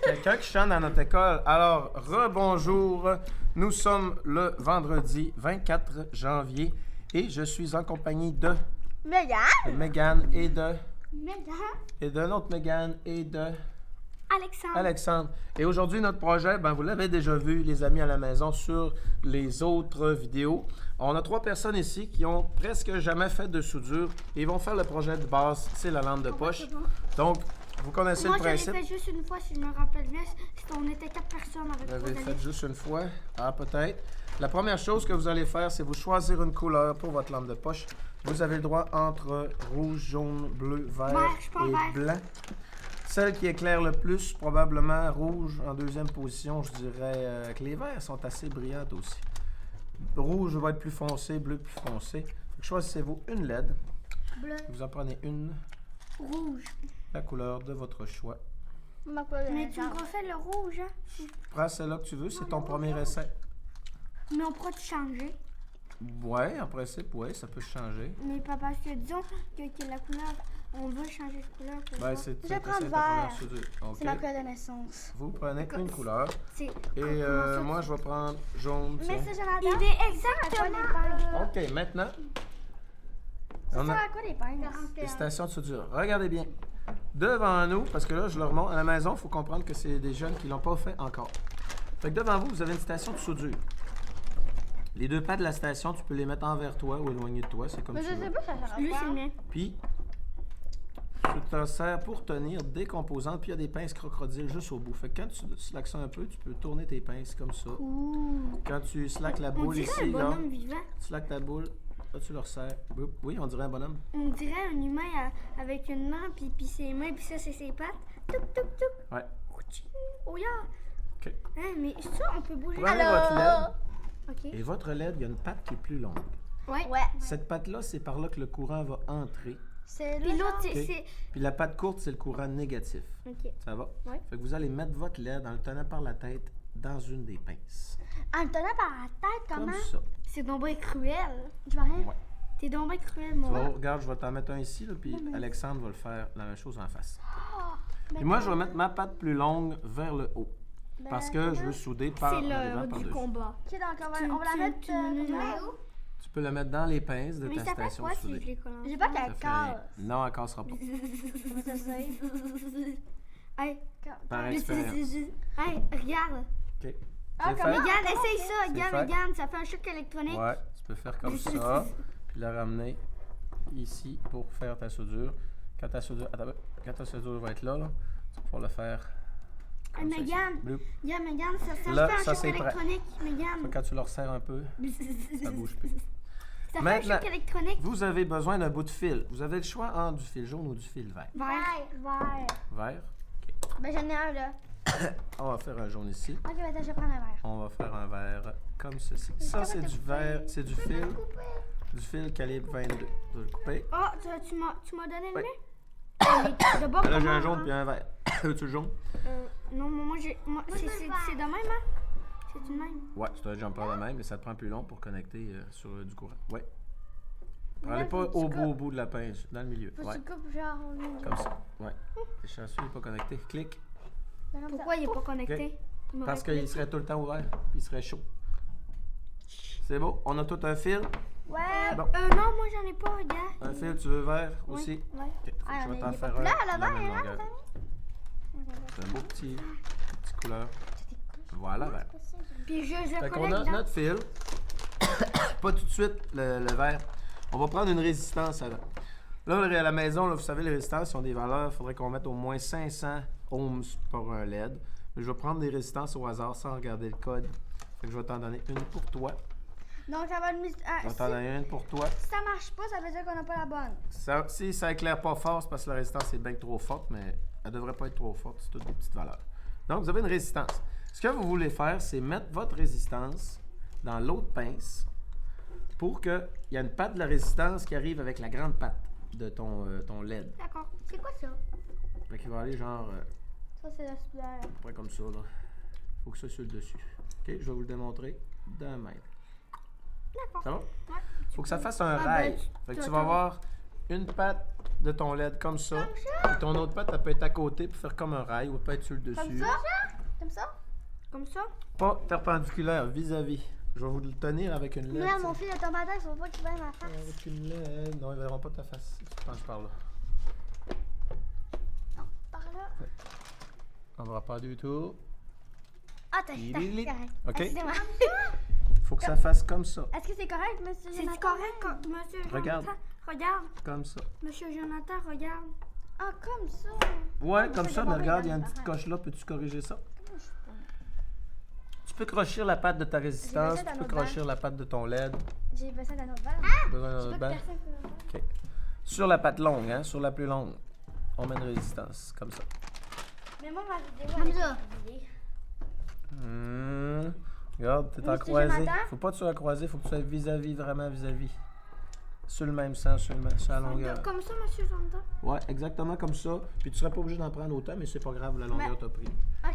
Quelqu'un qui chante dans notre école. Alors, rebonjour. Nous sommes le vendredi 24 janvier et je suis en compagnie de Mégane et d'un autre Mégane et de Alexandre. Et aujourd'hui, notre projet, vous l'avez déjà vu, les amis à la maison, sur les autres vidéos. On a 3 personnes ici qui ont presque jamais fait de soudure et ils vont faire le projet de base, c'est la lampe de poche. Donc, vous connaissez le principe. Moi, je l'ai fait juste une fois, si je me rappelle bien. On était 4 personnes avec Vous l'avez fait juste une fois? Ah, peut-être. La première chose que vous allez faire, c'est vous choisir une couleur pour votre lampe de poche. Vous avez le droit entre rouge, jaune, bleu, vert et blanc. Celle qui éclaire le plus, probablement rouge en deuxième position, je dirais que les verts sont assez brillantes aussi. Rouge va être plus foncé, bleu plus foncé. Choisissez-vous une LED. Bleu. Vous en prenez une. Rouge. La couleur de votre choix. Mais tu me refais le rouge, hein? Prends celle-là que tu veux, c'est ton premier essai. Mais on pourra changer. Ouais, en principe, ouais, ça peut changer. Mais papa, parce que disons que la couleur, on veut changer de couleur. C'est je vais prendre vert. C'est ma couleur de naissance. Vous prenez une couleur. Et moi, je vais prendre jaune. Mais c'est Jonathan. Il est exactement. OK, maintenant. Ça sert à quoi les pinces? Les stations de soudure. Regardez bien. Devant nous, parce que là, je leur montre. À la maison, il faut comprendre que c'est des jeunes qui ne l'ont pas fait encore. Fait que devant vous, vous avez une station de soudure. Les 2 pads de la station, tu peux les mettre envers toi ou éloigné de toi. C'est comme tu veux. Mais je sais pas, ça sert à Lui, quoi. c'est le mien. Puis, tu t'en sers pour tenir des composantes. Puis, il y a des pinces crocodiles juste au bout. Fait que quand tu slacks ça un peu, tu peux tourner tes pinces comme ça. Ouh. Quand tu slacks la On boule dirait ici, un là, bonhomme vivant. tu slacks ta boule, là, tu le resserres. Oui, on dirait un bonhomme. On dirait un humain avec une main, puis ses mains, puis ça, c'est ses pattes. Touc, touc, touc. Ouais. Oh, yeah. OK. Hein, mais ça, on peut bouger. Prenez votre LED. OK. Et votre LED, il y a une patte qui est plus longue. Ouais. Cette patte-là, c'est par là que le courant va entrer. C'est Puis l'autre, OK? c'est... Puis la patte courte, c'est le courant négatif. OK. Ça va? Ouais. Fait que vous allez mettre votre LED en le tenant par la tête dans une des pinces. En me tenant par la tête, comment? Comme ça. C'est donc bien cruel. Je vois rien. Ouais. T'es donc bien cruel, Tu moi. vois, regarde, je vais t'en mettre un ici, là, puis Alexandre va le faire la même chose en face. Mais Puis moi, je vais mettre ma patte plus longue vers le haut. Ben, Parce que je veux souder par C'est en arrivant l'heure par du dessus. combat. Ok, donc on va la mettre où? Tu peux la mettre dans les pinces de Mais ta ça fait station quoi si je soudée. les colle J'ai pas Ça qu'elle fait rien. casse. Non, elle cassera pas. Je sais. Hey, Par expérience. hey, regarde. OK. Ah, C'est comment? fait? Regarde, essaye ça. C'est Regarde, fait. regarde, ça fait un choc électronique. Ouais, tu peux faire comme ça, puis la ramener ici pour faire ta soudure. Quand ta soudure, attends, quand ta soudure va être là, tu vas pouvoir le faire. Hey, Comme ça, ici. Mégane, Bleu. regarde, Mégane, ça Là, fait ça, un choc c'est prêt. électronique, Fait Mégane. que quand tu le resserres un peu, ça bouge plus. Ça fait un Maintenant, choc électronique. vous avez besoin d'un bout de fil. Vous avez le choix entre du fil jaune ou du fil vert. Vert. Vert. Ben j'en ai un là. On va faire un jaune ici. Ok, attends, je vais prendre un verre. On va faire un vert comme ceci. Ça, c'est du vert, c'est du fil calibre 22. Je vais le couper. Oh, tu m'as donné le Ouais. mien? Mais d'abord, Là, j'ai un comment, jaune hein? puis un vert. Veux-tu le jaune? Non, moi, c'est de même, hein? C'est du même. Ouais, tu dois jumper de même, mais ça te prend plus long pour connecter sur du courant. Ouais. Prends-les pas au bout de la pince, dans le milieu. Faut que Ouais, tu coupes genre au milieu. comme ça. Ouais. T'es chanceux, il n'est pas connecté. Clique. Pourquoi il n'est pas connecté? Il m'aurait Parce qu'il coupé. serait tout le temps ouvert, puis il serait chaud. C'est beau. On a tout un fil. Ouais. Bon. Non, moi, j'en ai pas, regarde. Un fil, tu veux vert aussi? Ouais. Ok, faut que Ah, je vais il t'en est faire pas un. là, de là-bas, la même il est là, longueur. C'est un beau petit couleur. Voilà, vert. Puis je Fait qu'on connecte a dans... notre fil. Pas tout de suite le vert. On va prendre une résistance avant. Là, à la maison, là, vous savez, les résistances ont des valeurs. Il faudrait qu'on mette au moins 500 ohms pour un LED. Mais je vais prendre des résistances au hasard sans regarder le code. Fait que je vais t'en donner une pour toi. Donc ça va le mettre. Je vais t'en donner une pour toi. Si ça marche pas, ça veut dire qu'on n'a pas la bonne. Si ça éclaire pas fort, c'est parce que la résistance est bien trop forte, mais elle devrait pas être trop forte. C'est toutes des petites valeurs. Donc, vous avez une résistance. Ce que vous voulez faire, c'est mettre votre résistance dans l'autre pince pour qu'il y ait une patte de la résistance qui arrive avec la grande patte de ton LED. D'accord. C'est quoi ça? Fait qu'il va aller genre Ça, c'est la soudure. près comme ça. Là. Faut que ça soit le dessus. OK, je vais vous le démontrer de même. D'accord. Ça va? Ouais. Faut que ça fasse un Ah, rail. ben, Fait que tu tu vas avoir une patte de ton LED comme ça. Puis ton autre patte, elle peut être à côté pour faire comme un rail ou elle peut être sur le dessus. Comme ça? Comme ça? Comme ça? Pas perpendiculaire, vis-à-vis. Je vais vous le tenir avec une LED. Mais mon fils de tombe à terre, il faut pas qu'il voie ma face. Avec une LED. Non, ils verront pas ta face. Tu penses par là. Non, par là. On va pas du tout. Ah, t'as Lili. correct. OK. Excusez-moi. Faut que ça fasse comme ça. Est-ce que c'est correct, monsieur C'est Jonathan? correct, monsieur Regarde. Jonathan? Regarde. Comme ça. Monsieur Jonathan, regarde. Ah, comme ça. Ouais, Ah, comme mais ça, c'est mais pas regarde, vrai, il y a une dans petite le coche là. Peux-tu corriger ça? Comment je suis pas? Tu peux crochir la patte de ta résistance. J'ai fait ça Tu dans peux notre crochir la patte de ton LED. J'ai besoin d'un autre verre. Besoin d'un Je autre veux que banc. personne peut le faire. OK. Sur la patte longue, hein? Sur la plus longue. On met une résistance. Comme ça. Mais moi, ma vidéo, Comme elle est ça. publiée. Regarde, t'es en Monsieur croisé. Jonathan? Faut pas que tu sois croisé, faut que tu sois vis-à-vis, vraiment vis-à-vis. Sur le même sens, sur la longueur. Comme ça, monsieur Jonathan? Ouais, exactement comme ça. Puis tu serais pas obligé d'en prendre autant, mais c'est pas grave, la longueur t'a pris. Ok,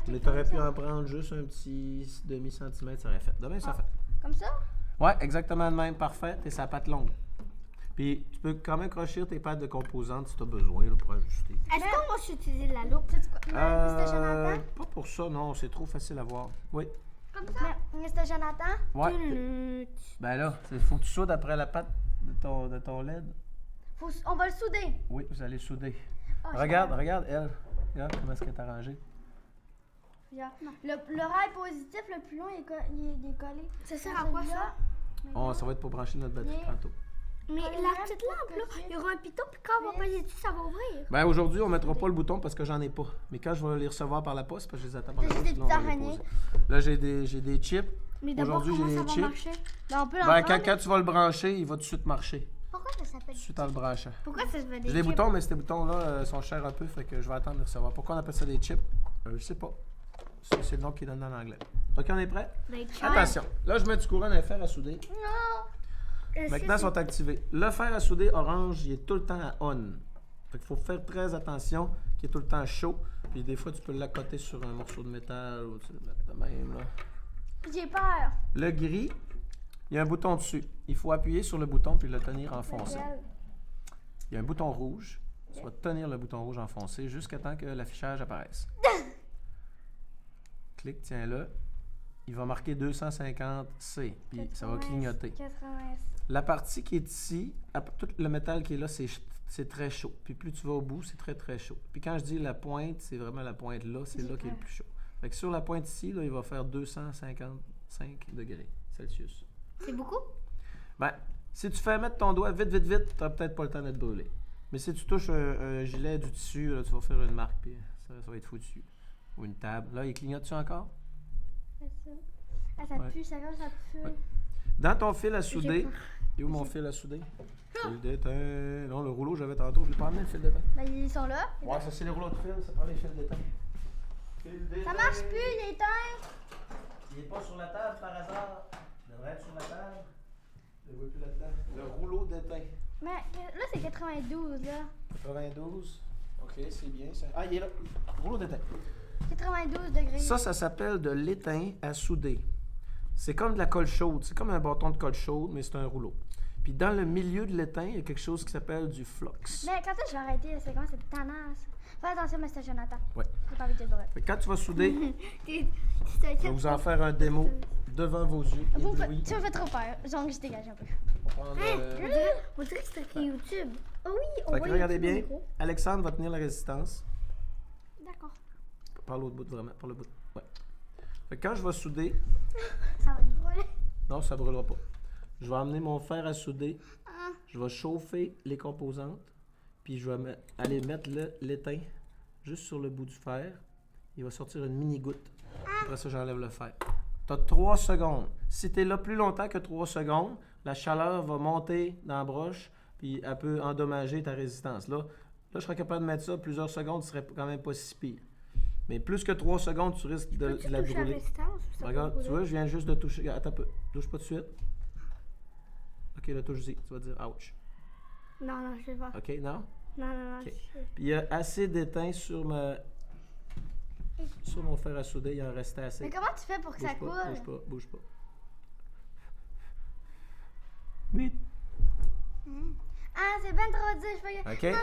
Mais comme t'aurais pu ça. en prendre juste un petit demi-centimètre, ça aurait fait. Demain, ça fait. Comme ça? Ouais, exactement le même, parfait. T'es sa patte longue. Puis tu peux quand même crochir tes pattes de composantes si t'as besoin là, pour ajuster. Est-ce qu'on va s'utiliser la loupe? C'est quoi? Mr. Jonathan? Pas pour ça, non, c'est trop facile à voir. Oui. Comme ça? Mr. Jonathan? Ouais. Tut. Ben là, faut que tu soudes après la patte de ton LED. On va le souder. Oui, vous allez souder. Oh, Regarde elle. Regarde comment est-ce qu'elle est arrangée. Le rail positif, le plus long, il est décollé. Ça sert à quoi ça? Oh, ça va être pour brancher notre batterie Mais- tantôt. Mais Ouais, la petite lampe, là, il y aura un piton, puis quand on va payer dessus, ça va ouvrir. Ben aujourd'hui, on mettra pas le bouton parce que j'en ai pas. Mais quand je vais les recevoir par la poste, parce que je les attends par la J'ai poste, des là, on va petites les araignées. poser. Là, j'ai des chips. Mais d'abord, Aujourd'hui, comment j'ai ça des va chips. marcher? Ben, on peut l'en Ben, prendre. quand tu vas le brancher, il va tout de suite marcher. Pourquoi ça s'appelle? Tout de suite en le branchant. Pourquoi ça se fait J'ai des boutons, mais ces boutons-là sont chers un peu, fait que je vais attendre de les recevoir. Pourquoi on appelle ça des chips? Je sais pas. C'est le nom qu'ils donnent en anglais. OK, on est prêt? Attention. Là, je mets du courant dans les fers à souder. Non! Maintenant, ils sont activés. Le fer à souder orange, il est tout le temps à on. Fait qu'il faut faire très attention qu'il est tout le temps chaud. Puis des fois, tu peux l'accoter sur un morceau de métal ou tu le mettre de même. Là. J'ai peur. Le gris, il y a un bouton dessus. Il faut appuyer sur le bouton puis le tenir enfoncé. Lequel? Il y a un bouton rouge. Tu vas tenir le bouton rouge enfoncé jusqu'à temps que l'affichage apparaisse. Clique, tiens-le. Il va marquer 250C. Puis ça va clignoter. 80. La partie qui est ici, tout le métal qui est là, c'est très chaud. Puis plus tu vas au bout, c'est très très chaud. Puis quand je dis la pointe, c'est vraiment la pointe là, c'est là qui est le plus chaud. Fait que sur la pointe ici, là, il va faire 255 degrés Celsius. C'est beaucoup? Ben, si tu fais mettre ton doigt vite, vite, vite, tu n'auras peut-être pas le temps d'être brûlé. Mais si tu touches un gilet, du tissu, là, tu vas faire une marque, puis ça va être foutu. Ou une table. Là, il clignote-tu encore? C'est ça. Ah, ça Ouais. pue, ça pue. Ouais. Dans ton fil à souder, peur. et où mon fil à souder? Fil d'étain. Non, le rouleau, j'avais tantôt, je l'ai pas amené le fil d'étain. Ben, ils sont là. Ouais, ça c'est les rouleaux de fil, ça prend les fils d'étain. Fil d'étain. Ça marche plus, il est éteint. Il n'est pas sur la table par hasard. Il devrait être sur la table. Je ne le vois plus là-dedans. Le rouleau d'étain. Mais là, c'est 92, là. 92. Ok, c'est bien ça. Ah, il est là. Rouleau d'étain. 92 degrés. Ça s'appelle de l'étain à souder. C'est comme de la colle chaude. C'est comme un bâton de colle chaude, mais c'est un rouleau. Puis dans le milieu de l'étain, il y a quelque chose qui s'appelle du flux. Mais quand est-ce que je vais arrêter? C'est comment cette tanasse? Fais attention, Mr. Jonathan. Ouais. J'ai pas envie de te brûler. Fait que quand tu vas souder, C'est je vais vous en faire un démo devant vos yeux. Vous me faites- éblouis. tu me fais trop peur. Donc, je dégage un peu. On va prendre, On dirait que c'est écrit YouTube. Oh oui, on Fait voit que regardez YouTube au bien, micro. Alexandre va tenir la résistance. D'accord. Par l'autre bout, vraiment, par le bout. Ouais. Fait que quand je vais souder, Ça va me brûler. non, ça ne brûlera pas. Je vais amener mon fer à souder. Je vais chauffer les composantes. Puis je vais aller mettre l'étain juste sur le bout du fer. Il va sortir une mini goutte. Après ça, j'enlève le fer. Tu as 3 secondes. Si tu es là plus longtemps que 3 secondes, la chaleur va monter dans la broche. Puis elle peut endommager ta résistance. Là, je serais capable de mettre ça plusieurs secondes, ce serait quand même pas si pire. Mais plus que 3 secondes, tu risques de Peux-tu la toucher la brûler. résistance? Ça Regarde, peut tu vois, je viens juste de toucher. Attends un peu. Touche pas tout de suite. Ok, là, touche-y. Tu vas dire ouch. Non, non, je vais pas. Ok, non? Non. Ok. je- Puis il y a assez d'étain sur mon fer à souder. Il en restait assez. Mais comment tu fais pour que ça Bouge coule? pas, bouge pas, bouge pas. Oui. Ah, c'est ben trop dur. Je fais... OK?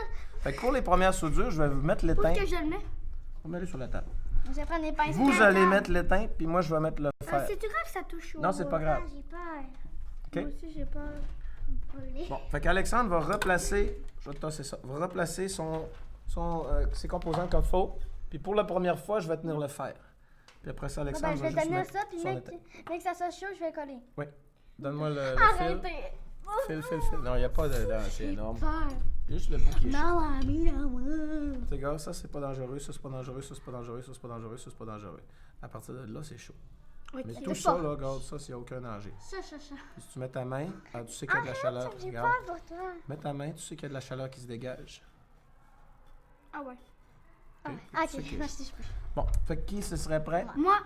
Fait que pour les premières soudures, je vais vous mettre Où l'étain. est-ce que je le mets? On va mettre sur la table. Je vais prendre des pinces. Vous allez mettre l'étain, puis moi, je vais mettre le fer. C'est-tu grave que ça touche au... Non, c'est pas grave. J'ai peur. OK? Moi aussi, j'ai peur. Bon, fait qu'Alexandre va replacer, je vais te tasser ça, va replacer ses composants comme il faut. Puis pour la première fois, je vais tenir le fer. Puis après ça, Alexandre Je va vais juste tenir mettre ça, puis son mec que ça soit chaud, je vais coller. Oui. Donne-moi le fil. Arrêtez! Fil. Non, il n'y a pas de... non, c'est énorme. Peur. Juste le bout qui est chaud. Non, ami, non. C'est gars, ça, c'est pas dangereux, ça, c'est pas dangereux, ça, c'est pas dangereux, ça, c'est pas dangereux, ça, c'est pas dangereux. À partir de là, c'est chaud. Ok. Mais tout ça, là, regarde, ça, il n'y a aucun danger. Ça. Puis si tu mets ta main, tu sais qu'il y a de la chaleur. J'ai Regarde. peur pour toi. Mets ta main, tu sais qu'il y a de la chaleur qui se dégage. Ah ouais. Ok? Ah, Tu sais ok, que- merci, je peux. Bon, fait que qui ce serait prêt? Moi.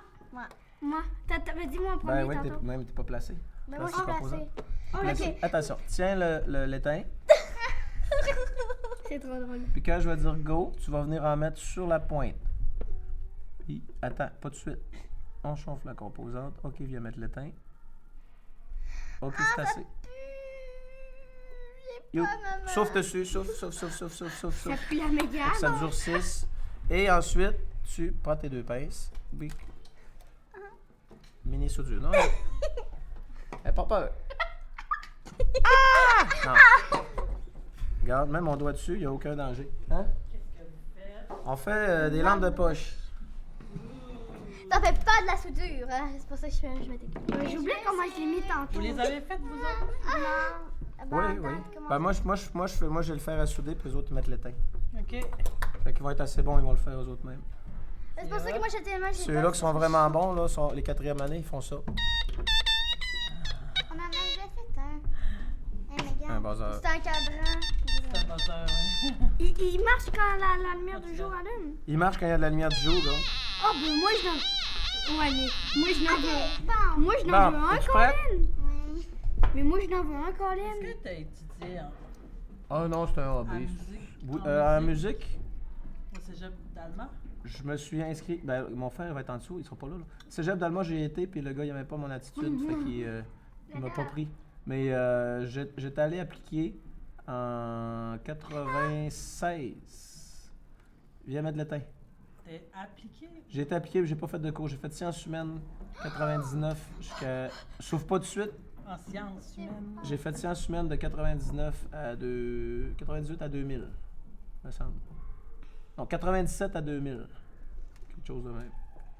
Moi. T'avais dit moi en premier Ben oui, tantôt. même t'es pas placé. Mais moi, je Place suis tes composants. placée. Oh, Placé. ok. Attention, tiens l'étain. C'est trop drôle. Puis quand je vais dire go, tu vas venir en mettre sur la pointe. Puis, attends, pas de suite. On chauffe la composante. OK, viens mettre l'étain. OK, c'est assez. Youp. Souffle dessus, souffle. Ça pue la méga. Fait que ça durcisse. Et ensuite, tu prends tes deux pinces. Bic. Mini soudure. Non. Pas peur. Non. Regarde, même mon doigt dessus, il n'y a aucun danger. Hein? On fait des lampes de poche. T'en fais pas de la soudure, hein? C'est pour ça que je mets des J'ai oublié comment je l'ai mis tantôt. Vous les avez faites, vous autres? Non. Oui. Ben moi, je vais le faire à souder, puis les autres, ils mettent l'étain. OK. Fait qu'ils vont être assez bons, ils vont le faire aux autres mêmes. C'est pour ça que moi, j'ai tellement... Ceux-là qui sont vraiment bons, là, sont les 4e années, ils font ça. On en avait fait un. Hey, Un bazar. c'est un cadran. C'est un buzzer, ouais. Il marche quand la lumière du jour allume. Il marche quand il y a de la lumière du jour, là. Oh, ben moi je n'en... Ouais, mais moi je n'en veux... Bon. Moi je n'en Bon, veux un, es-tu prête? Colin. Oui. Mais moi je n'en veux un, Est-ce Colin. que t'as étudié en Ah non, c'est un hobby. musique? Oui, En en musique, Au cégep d'allemand? je me suis inscrit. Ben, mon frère va être en dessous, il sera pas là. Cégep d'Allemand, j'ai été, puis le gars, il n'aimait pas mon attitude, fait qu'il il m'a pas pris. Mais j'étais allé appliquer en 96. Viens mettre l'étain. T'es appliqué? J'ai été appliqué, mais j'ai pas fait de cours. J'ai fait sciences humaines 99 jusqu'à. Sauf pas de suite. En sciences humaines? J'ai fait sciences humaines de 98 à 2000, me semble. Non, 97 à 2000. Quelque chose de même.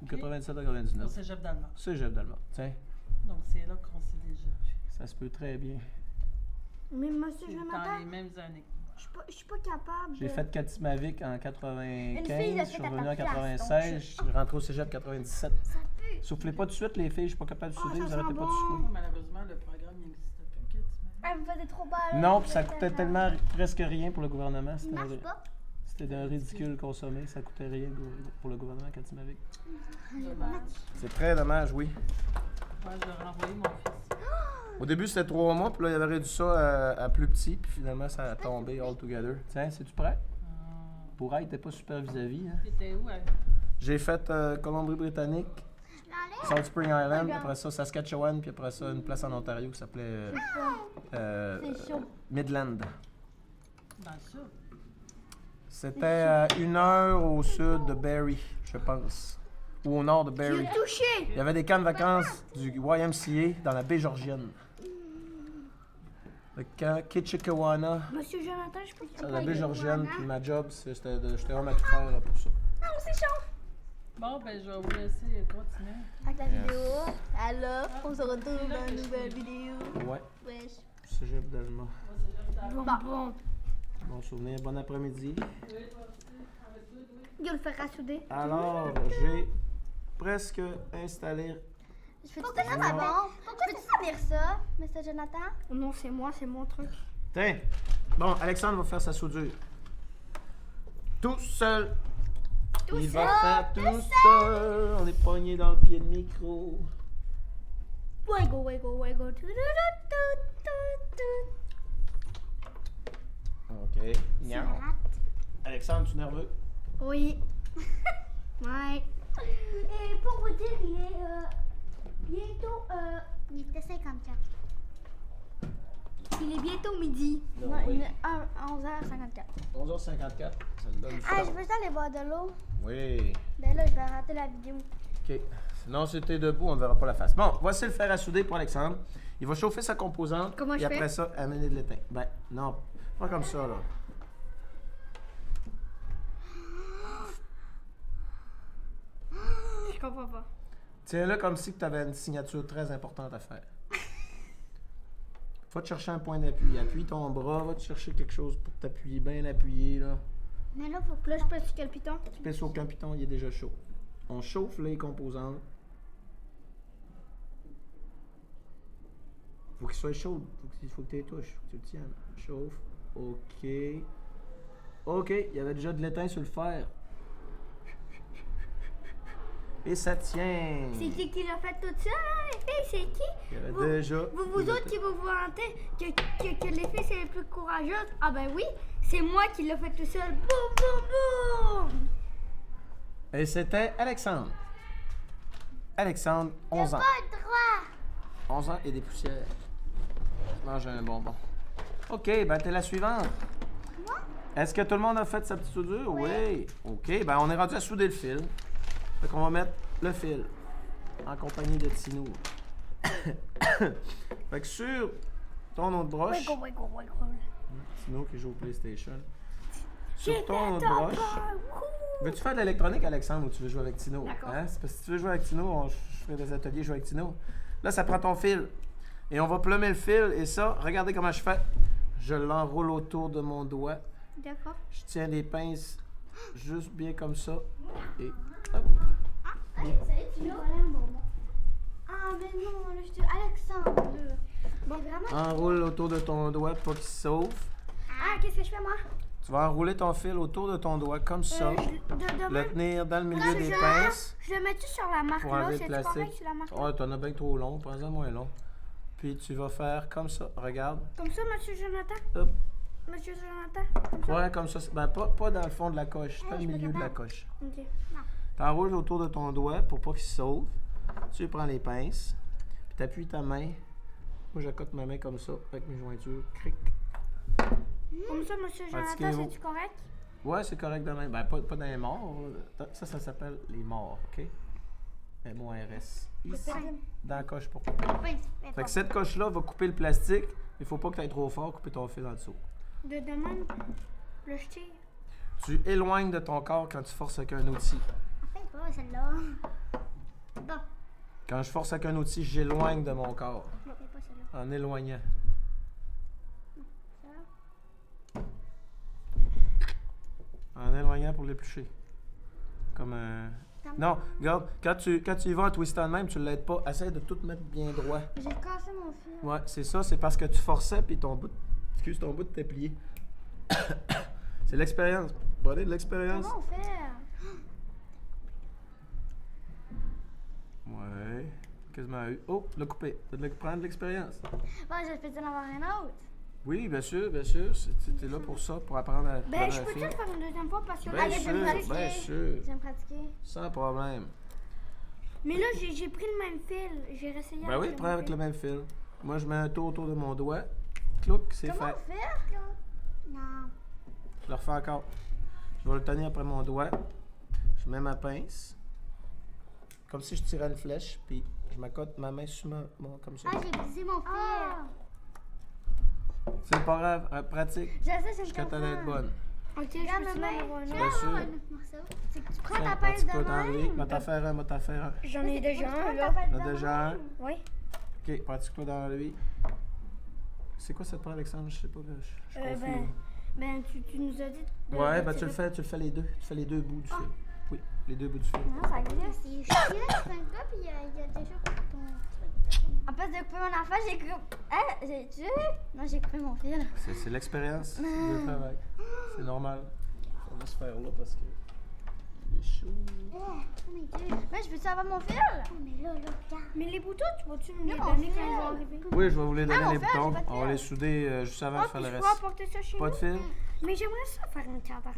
Ou 97 à Au 99. cégep d'allemand. Cégep d'Allemand. Tiens, Donc, c'est là qu'on s'est déjà vu. ça se peut très bien. Mais monsieur C'est Jonathan, dans les mêmes années. je suis pas capable. J'ai fait Katimavik en 95, fille, là, je suis c'est à revenu ta en place, 96, je suis rentré au cégep 97. Ça pue. Soufflez pas tout de suite, les filles, je suis pas capable de souder, ça vous sent arrêtez pas de bon. souffler. Malheureusement, le programme n'existe plus. Qu'est-ce que tu m'as Ah, vous me faisiez trop mal. Non, puis ça coûtait tellement presque rien pour le gouvernement. Il marche pas. C'était d'un ridicule consommé, ça coûtait rien pour le gouvernement Katimavik. dit? Dommage. C'est très dommage, oui. Moi, je vais renvoyer mon fils. Au début, c'était 3 mois, puis là, il avait réduit ça à plus petit, puis finalement, ça a tombé all together. Tiens, c'est-tu prêt? Pour elle, il était pas super vis-à-vis. Hein? T'étais où? J'ai fait Colombie-Britannique, South Spring Island, puis après ça, Saskatchewan, puis après ça, une place en Ontario qui s'appelait C'est chaud. Midland. Dans le sud. C'était à 1 heure au sud de Barrie, je pense. Ou au nord de Barrie. Touché. Il y avait des camps de vacances du YMCA dans la baie Georgienne. Le camp Kitchikawana, Monsieur Jonathan, je peux la baie Georgienne, puis ma job, j'étais homme à tout faire pour ça. Non, c'est chaud. Bon, ben, je vais vous laisser continuer. Avec la vidéo. Alors, on se retrouve dans une nouvelle vidéo. Ouais, Wesh. cégep d'Allemand. Bon. Bon souvenir, bon après-midi. Il va le faire rassouder. Alors, j'ai presque installé. Je fais Pourquoi ça va bon? Pourquoi tu sais lire ça, Mr. Jonathan? Non, c'est moi, c'est mon truc. Tiens, bon, Alexandre va faire sa soudure. Tout seul. Il va faire tout seul. On est pogné dans le pied de micro. Wego. OK. Miaou. Alexandre, tu es nerveux? Oui. Ouais. Et pour vous dire, il est bientôt. Il était 54. qu'il est bientôt midi. Non, Non, oui. il est à 11h54. 11h54. Ça te donne du Ah, temps. je peux aller boire de l'eau? Oui. Ben là, je vais rater la vidéo. OK. Sinon, si t'es debout, on ne verra pas la face. Bon, voici le fer à souder pour Alexandre. Il va chauffer sa composante. Comment et je fais? après ça, amener de l'étain. Ben, non. Pas comme ça, là. Je comprends pas. Tiens-le comme si tu avais une signature très importante à faire. Va te chercher un point d'appui. Appuie ton bras, va te chercher quelque chose pour t'appuyer, bien appuyé, là. Mais là, faut que Là, je peux sur quel piton? Tu pèses aucun piton, il est déjà chaud. On chauffe les composantes. Faut qu'il soit chaud. Faut que tu les touches. Faut que tu le tiennes. Chauffe. OK. OK. Il y avait déjà de l'étain sur le fer. Et ça tient. C'est qui l'a fait tout ça, hein, les filles? C'est qui? Il y avait Vous- déjà. Vous autres qui vous vantez que les filles, c'est les plus courageuses. Ah ben oui, c'est moi qui l'ai fait tout seul. Boum, boum, boum! Et c'était Alexandre. Alexandre, 11 ans. pas le droit. 11 ans et des poussières. Je mange un bonbon. OK, ben t'es la suivante. Est-ce que tout le monde a fait sa petite soudure? Oui. OK, ben on est rendu à souder le fil. Fait qu'on va mettre le fil en compagnie de Tino. Fait que sur ton autre broche, Tino qui joue au PlayStation. Sur ton autre broche, veux-tu faire de l'électronique, Alexandre, ou tu veux jouer avec Tino? D'accord. Hein? C'est parce que si tu veux jouer avec Tino, je ferai des ateliers jouer avec Tino. Là, ça prend ton fil. Et on va plumer le fil. Et ça, regardez comment je fais. Je l'enroule autour de mon doigt. D'accord. Je tiens les pinces juste bien comme ça. Et hop. Salut, tu l'as? Ah, mais non, là, je te... Alexandre, là. Bon, vraiment... Enroule autour de ton doigt pour qu'il se sauve. Ah, qu'est-ce que je fais, moi? Tu vas enrouler ton fil autour de ton doigt comme ça. Le tenir dans le milieu des pinces Je le mets-tu sur la marque, pour là? enlever le C'est plastique. correct sur la marque, là? Ouais, t'en as bien trop long. Prends-en moins long. Puis tu vas faire comme ça. Regarde. Comme ça, monsieur Jonathan? Hop. Monsieur Jonathan? Comme ça? Ouais, comme ça. Ben, pas dans le fond de la coche. Dans le je suis milieu de la capable. coche. OK. T'enroules autour de ton doigt pour pas qu'il se sauve. Tu prends les pinces. Puis t'appuies ta main. Moi, j'accote ma main comme ça avec mes jointures. Cric. Comme ça, monsieur Jonathan, Pratiquez-vous. c'est-tu correct? Ouais, c'est correct de même. Ben, pas dans les morts. Ça s'appelle les morts, OK? M-O-R-S. Ici, dans la coche pour couper. Fait que cette coche-là va couper le plastique. Il faut pas que tu ailles trop fort couper ton fil en dessous. De demande, le je tire. Tu éloignes de ton corps quand tu forces avec un outil. En fait, pas celle-là. Bon, Quand je force avec un outil, j'éloigne de mon corps. bon, pas celle-là. En éloignant. En éloignant pour l'éplucher. Comme un... Non, regarde, quand tu y vas en twistant de même, tu l'aides pas. Essaye de tout mettre bien droit. J'ai cassé mon fil. Ouais, c'est ça, c'est parce que tu forçais puis ton bout t'est plié. C'est l'expérience. Prenez de l'expérience. Comment on fait? Ouais, quasiment eu. Oh, le coupé. Tu dois prendre de l'expérience. Ouais, je peux en avoir un autre. Oui, bien sûr, bien sûr. T'es là pour ça, pour apprendre à Ben, prendre je un peux-tu fil. le faire une deuxième fois parce que Bien là, sûr, j'aime pratiquer. bien sûr. J'aime pratiquer. Sans problème. Mais là, j'ai pris le même fil. J'ai réessayé Ben oui, le prends même avec fil. le même fil. Moi, je mets un tour autour de mon doigt. Clouc, c'est Comment fait. on fait? Non. Je le refais encore. Je vais le tenir après mon doigt. Je mets ma pince. Comme si je tirais une flèche, puis je m'accote ma main sur comme ça. Ah, j'ai brisé mon fil. C'est pas grave, pratique. Je sais, c'est Jusqu'à comme temps d'être ça. bonne. Ok, je Regarde peux-tu ma en main. avoir un Tu autre? Bien vas sûr. avoir un autre morceau. C'est que tu prends Tiens, ta un pince petit de peu d'enlever. même. M'en t'en faire un, m'en t'en faire un. J'en ai déjà un, là. T'en as déjà un? Oui. Ok, pratique-toi dans lui. C'est quoi cette part, Alexandre? Je sais pas, je suis confus. Ben, tu nous as dit. Ouais, ben tu le fais les deux. Tu fais les deux bouts du fil. Oui, les deux bouts du fil. Non, ça glisse. Je suis là, tu fais un gars, puis il y a déjà coupé ton truc. En place de couper mon affaire, j'ai coupé. Ah, j'ai tué? Non, j'ai coupé mon fil. C'est l'expérience du travail. C'est normal. On va se faire là parce que il est chaud. Mais je peux-tu avoir mon fil? Oh, mais là, regarde. Mais les boutons, tu vas-tu me les Non, donner on quand fait. ils vont arriver? Oui, je vais vous les donner, Ah, les mon fer, boutons. j'ai pas de On va fer. les souder juste avant Ah, de faire puis le je peux reste. apporter ça chez Pas de nous? fil? Mais j'aimerais ça faire une cadran.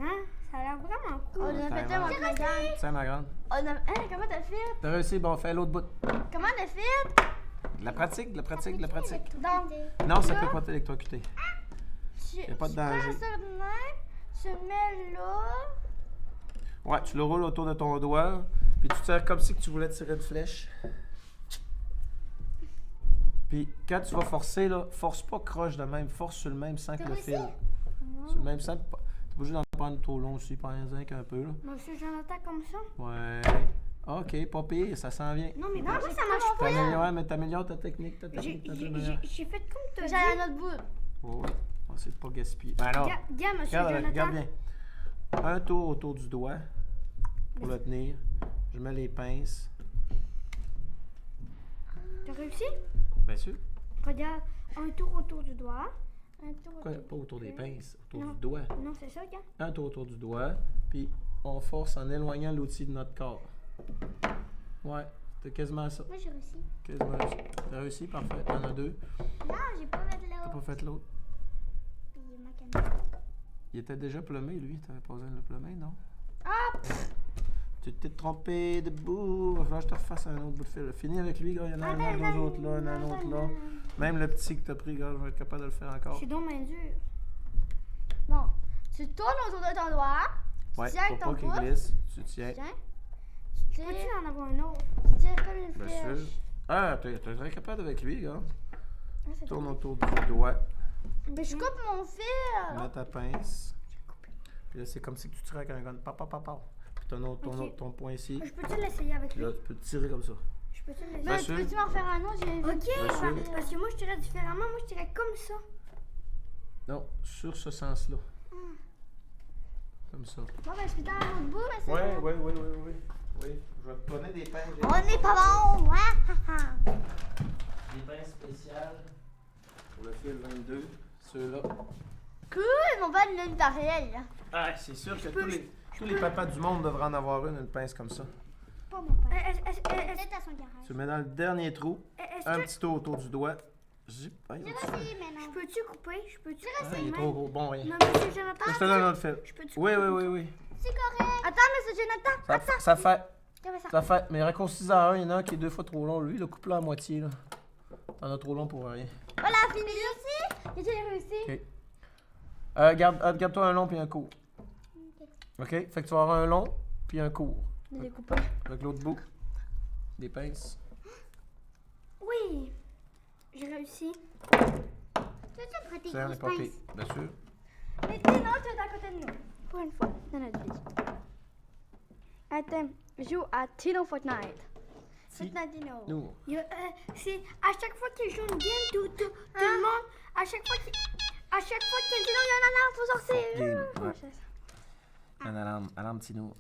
Ça a l'air vraiment On cool. a fait Tiens, ça, mon ouais. regarde. Tiens, ma grande. On a. Hein, comment t'as fait? T'as réussi, bon, fais l'autre bout. Comment t'as fait? De la pratique, de la pratique, de la pratique. Donc, Non, ça peut pas t'électrocuter. tu Y a pas de danger. prends ça de même, tu le mets là. Ouais, tu le roules autour de ton doigt, puis tu tires comme si que tu voulais tirer une flèche. Puis quand tu vas forcer, là, force pas croche de même, force sur le même sang que le fil. Sur le même sang, t'es pas obligé d'en prendre trop long aussi, prends-en qu'un peu, là. Monsieur Jonathan, comme ça? Ouais. Ok, pas pire, ça s'en vient. Non, mais moi, ça marche pas. Ouais, mais t'améliores ta technique, J'ai fait comme tu as dit. J'ai un autre bout. Oui, on essaie de pas gaspiller. Ben alors, Regarde, monsieur regarde Jonathan. bien. Un tour autour du doigt pour le tenir. Je mets les pinces. T'as réussi? Bien sûr. Regarde, un tour autour du doigt. Un tour Quoi? autour Pas autour des pinces, autour Non. du doigt. Non, c'est ça, regarde. Un tour autour du doigt, puis on force en éloignant l'outil de notre corps. Ouais, t'as quasiment ça. Moi, j'ai réussi. Quasiment ça. T'as réussi, parfait. T'en as deux. Non, j'ai pas fait T'as l'autre. pas fait l'autre. Puis ma caméra. Il était déjà plumé, lui. T'avais pas besoin de le plumer, non? Ah! Tu t'es trompé de bout. Il va falloir que je te refasse un autre bout de fil. Finis avec lui, gars. Il y en a un deux autres là, il y en a un autre là. Même le petit que t'as pris, gars, je vais être capable de le faire encore. C'est donc main dure. Bon, tu tournes autour de ton doigt. Ouais, tiens avec pour pas ton qu'il pouce. glisse, tu tiens. Tiens. Tu tires, Peux-tu en avoir un autre? tu tires comme une Bien sûr. flèche. Ah, t'es très capable avec lui, gars. Ah, c'est Tourne autour du doigt. Mais je coupe mon fil. Mets ta pince. Puis là, c'est comme si tu tirais avec un gun. Papa, papa. Puis ton point ici. Je peux-tu l'essayer avec Puis lui? là, tu peux tirer comme ça. Je peux-tu l'essayer? Bien Mais sûr. peux-tu m'en faire un autre? J'ai Ok, sûr. parce que moi je tirais différemment, moi je tirais comme ça. Non, sur ce sens-là. Comme ça. Bon, ben, je peux dans un autre bout, mais c'est Oui, bon. oui, oui, oui, oui. Oui, je vais te donner des pinces. On n'est pas bon, hein? Des pinces spéciales pour le fil 22. Ceux-là. Cool, mon bon, une pareille. Ah, c'est sûr que tous les papas du monde devraient en avoir une pince comme ça. Pas mon père. Est-ce Peut-être à son garage. Tu le mets dans le dernier trou, un que petit tour autour du doigt. Zip. Ah, il J'ai va dessus. réussi, mais je non. peux-tu couper? Je peux-tu Ah, il est trop gros. Bon, rien. Non, monsieur Jonathan. Là, je te donne un autre fil. Je peux-tu Oui, couper? oui, oui, oui. C'est correct. Attends, monsieur Jonathan. Ça fait. Comme ça. Ça fait. Mais raccourcis à un, il y en a un qui est 2 fois trop long. Lui, le couple à moitié, là. T'en as trop long pour rien. Voilà, fini aussi. J'ai réussi. Ok. Garde-toi un long puis un court. Ok? Fait que tu vas avoir un long puis un court. Je l'ai coupé. Avec l'autre bout. Des pinces. Oui. J'ai réussi. Tu prêté Ça, on est pas pire. Bien sûr. Mais dis non, tu es à côté de nous. Pour une fois, dans notre vie. Attends, joue à Tino Fortnite. Fortnite Dino. Nous. C'est à chaque fois qu'il joue une game, tout le monde, à chaque fois qu'il Tino, il y a un alarme, faut sortir. Game, ouais. Un alarme petit nous.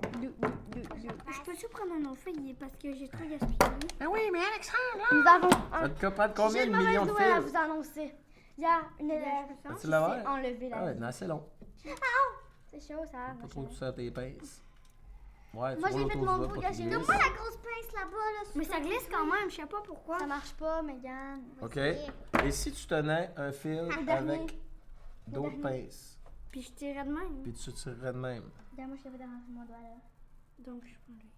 Je peux-tu prendre un autre fil parce que j'ai trop gaspillé? Ah oui, mais Alexandre, Nous avons ça te prendre combien J'ai de une mauvaise millions de nouvelle à fils? vous annoncer. Il y a une élève Vas-tu qui l'avoir? s'est enlevée la Ah ouais, vie. non, c'est long. C'est chaud, ça. Pas trop tout ça à tes pinces. Ouais, tu Moi, roules j'ai fait autour mon du doigt bout. pour Regarde, qu'il j'ai glisse. donne-moi la grosse pince là-bas. Là, Mais ça glisse quand même, je sais pas pourquoi. Ça marche pas, Megan. OK. Et si tu tenais un fil Le dernier. avec d'autres dernier. pinces, Puis je tirais de même. puis tu tirerais de même. Regarde, moi, je l'avais dans mon doigt là. Donc je prends lui.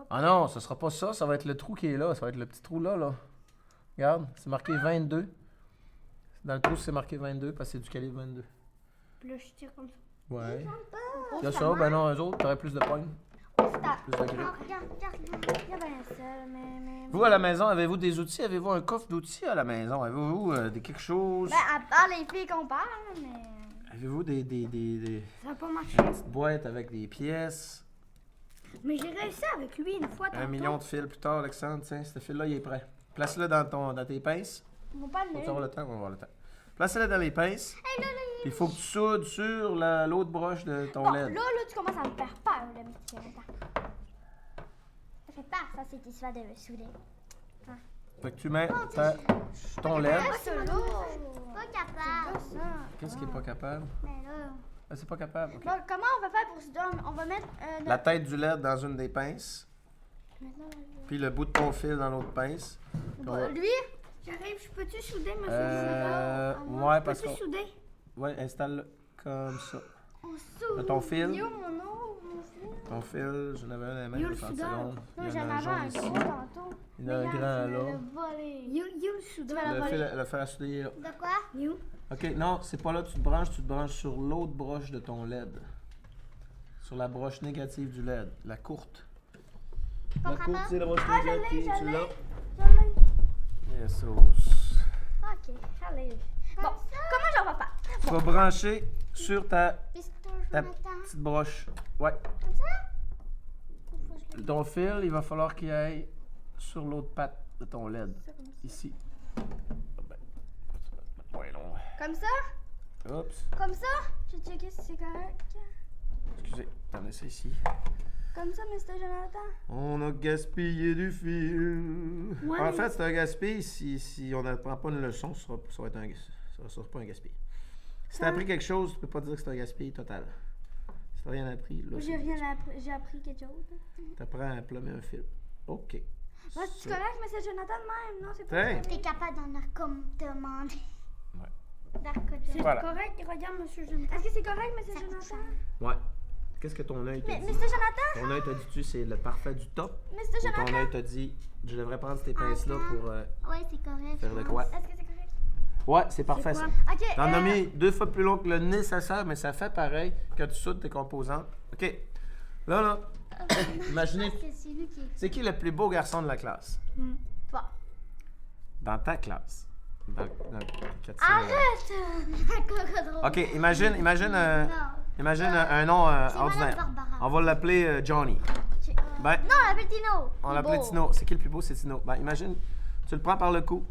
Ah non, ce sera pas ça, ça va être le trou qui est là, ça va être le petit trou là, là. Regarde, c'est marqué 22. Dans le trou, c'est marqué 22 parce que c'est du calibre 22. Puis là je tire comme ça. Ouais. Oh, Il y a ça, ben non, eux autres, t'aurais plus de poignes, plus de Oh, grippe. regarde. Il y a bien ça, mais. Vous, à la maison, avez-vous des outils? Avez-vous un coffre d'outils à la maison? Avez-vous quelque chose? Ben, à part les filles qu'on parle, mais. Avez-vous des Ça va pas marcher. petites boîtes avec des pièces? Mais j'ai réussi avec lui une fois. 1 tantôt. million de fils plus tard, Alexandre, tiens, ce fil-là, il est prêt. Place-le dans tes pinces. On va pas le Faut avoir le temps? On va avoir le temps. Place-le dans les pinces. Hey, là, Puis il faut que tu soudes sur l'autre broche de ton Bon, LED. là, tu commences à me faire peur, le petit Jonathan. Ça fait peur, ça, c'est histoire de me souder. Fait que tu mets ton LED. C'est lourd. Pas capable. C'est ça. Qu'est-ce qui est pas capable? Mais là. Ah, c'est pas capable. ok. Bon, comment on va faire pour souder? On va mettre. La tête du LED dans une des pinces. Maintenant, Puis le bout de ton fil dans l'autre pince. Puis on va- lui, J'arrive, je peux-tu souder, monsieur Jonathan? Ouais, parce Peux-tu que. souder? Ouais, installe-le comme ça. on soude. Ton fil. Il est où mon fil? Ton fil, j'en avais un à la main, Yo, il le va 30 soudeur. secondes. Non, Il y en j'en a un avais jaune un ici. gros tantôt. Il y en a un grand là. Le voler. You le soudeur. vas la Le voler. fil, le fer à souder est là. De quoi? You. Ok, non, c'est pas là que tu te branches sur l'autre broche de ton LED. Sur la broche négative du LED, la courte. La Comprends courte, pas? c'est la broche Ah, je l'ai, négative, je tu l'ai. l'as? Je l'ai. Yes, sauce. Ok, j'allais. Bon, comment j'en vais pas? Tu vas brancher sur ta Pisto, Ta Jonathan. petite broche. Ouais. Comme ça? Ou faut que je le Ton fil, il va falloir qu'il aille sur l'autre patte de ton LED. fasse comme ça? Ici. Ah ben, ouais, long. Comme ça? Oups. Comme ça? Je vais checker si c'est correct. Excusez, t'en ça ici. Comme ça, Mr. Jonathan? On a gaspillé du fil. Ouais, En mais- fait, c'est un gaspille. Si on n'apprend pas une leçon, ça va être ça sera pas un gaspille. Si t'as appris quelque chose, tu peux pas dire que c'est un gaspille total. Si t'as rien appris, là, J'ai rien appris. J'ai appris quelque chose. t'apprends à plomber un fil. OK. Moi, c'est correct, Mr. Jonathan, de même. Non, c'est pas Tiens. correct. T'es capable d'en demander. Ouais. D'accord. C'est Voilà. correct, regarde, monsieur Jonathan. Est-ce que c'est correct, Mr. Jonathan? Ouais. Qu'est-ce que ton œil t'a Mais, dit? Mr. Jonathan? Ton œil t'a dit-tu c'est le parfait du top? Mr. Ou ton Jonathan? œil t'a dit je devrais prendre ces pinces-là pour Ouais, c'est correct. faire le quoi? Est-ce que c'est correct? Ouais, c'est parfait ça. quoi? Ok. T'en as mis 2 fois plus long que le nécessaire, mais ça fait pareil que tu soudes tes composantes. OK. Là, imaginez, C'est celui qui est. c'est qui le plus beau garçon de la classe? Toi. Dans ta classe. Dans 400. Arrête! OK, imagine Non. un nom C'est ordinaire. Madame Barbara. On va l'appeler Johnny. Ben, Non, appelle Tino. on Il est l'appelait beau. Tino. C'est qui le plus beau? C'est Tino. Ben, imagine, tu le prends par le cou.